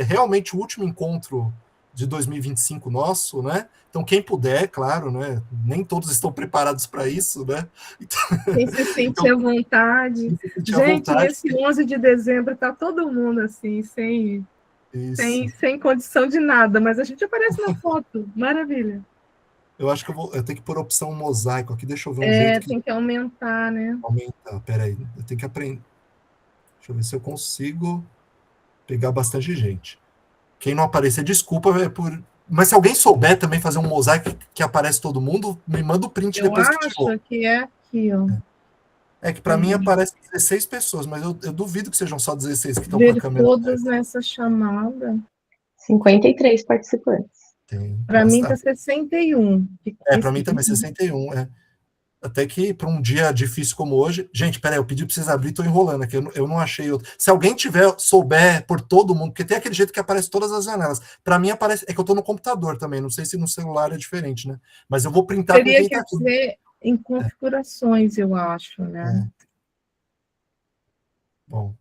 realmente o último encontro de 2025 nosso, né? Então, quem puder, claro, né? Nem todos estão preparados para isso, né? Então, quem se sente à vontade. Gente, nesse 11 de dezembro está todo mundo assim, sem condição de nada, mas a gente aparece na foto. Maravilha. Eu acho que eu tenho que pôr a opção mosaico aqui, deixa eu ver um jeito. Tem que aumentar, né? Aumentar, peraí, eu tenho que aprender. Deixa eu ver se eu consigo pegar bastante gente. Quem não aparecer, desculpa, mas se alguém souber também fazer um mosaico que aparece todo mundo, me manda o print depois que tirou. Eu acho que é aqui, ó. É que para mim aparece 16 pessoas, mas eu duvido que sejam só 16 que estão com a câmera. Todos nessa chamada. 53 participantes. Para mim está 61. Para mim também 61. Até que para um dia difícil como hoje. Gente, peraí, eu pedi para vocês abrir, estou enrolando aqui, eu não achei outro. Se alguém souber por todo mundo, porque tem aquele jeito que aparece todas as janelas. Para mim aparece, é que eu estou no computador também, não sei se no celular é diferente, né? Mas eu vou printar com quem está aqui. Teria que ser em configurações, eu acho, né? Bom,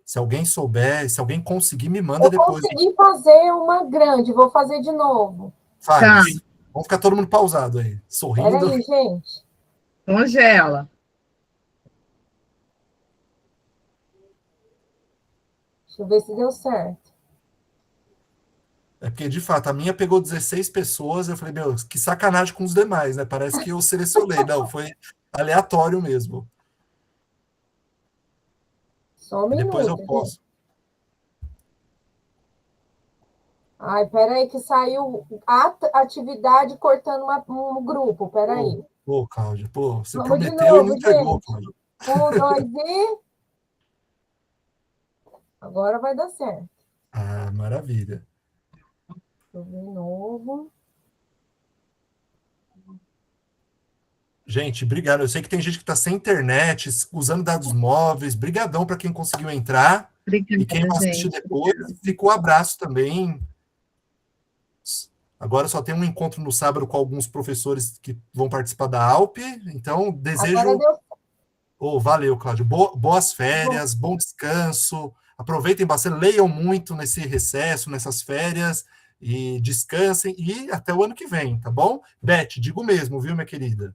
se alguém souber, se alguém conseguir, me manda depois. Eu consegui fazer uma grande, vou fazer de novo. Faz. Tá. Vamos ficar todo mundo pausado aí, sorrindo. Peraí, gente. Congela. Deixa eu ver se deu certo. É porque, de fato, a minha pegou 16 pessoas, eu falei, meu, que sacanagem com os demais, né? Parece que eu selecionei. Não, foi aleatório mesmo. Só um minuto. Depois eu posso. Ai, peraí que saiu a atividade cortando um grupo, peraí. Pô, Cláudia, você vamos prometeu e não entregou, Cláudia. 1, 2 e... Agora vai dar certo. Ah, maravilha. Deixa eu ver de novo. Gente, obrigado. Eu sei que tem gente que está sem internet, usando dados móveis. Brigadão para quem conseguiu entrar. Obrigada, e quem vai assistir depois, fica o abraço também. Agora só tem um encontro no sábado com alguns professores que vão participar da Alp. Então, desejo... valeu, Cláudio. Boas férias, bom descanso. Aproveitem bastante, leiam muito nesse recesso, nessas férias, e descansem. E até o ano que vem, tá bom? Beth, digo mesmo, viu, minha querida?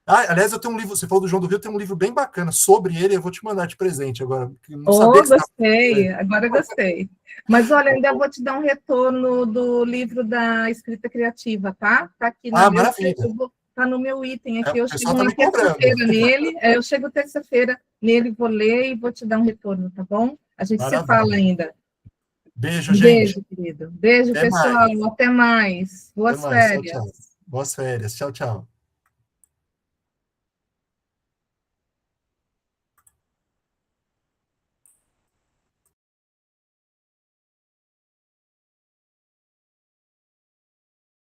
Ah, aliás, eu tenho um livro, você falou do João do Rio, tem um livro bem bacana sobre ele, eu vou te mandar de presente agora. Não sabia que você Gostei, agora gostei. Mas olha, ainda vou te dar um retorno do livro da escrita criativa, tá? Tá aqui no meu, maravilha. tá no meu item aqui. O Eu pessoal chego tá uma me cobrando. terça-feira nele, eu chego terça-feira nele, vou ler e vou te dar um retorno, tá bom? A gente se fala ainda. Beijo, Um gente. beijo, querido. Beijo, Até pessoal. mais. Até mais. Até Boas mais. Tchau, férias. tchau. Boas férias. Tchau, tchau.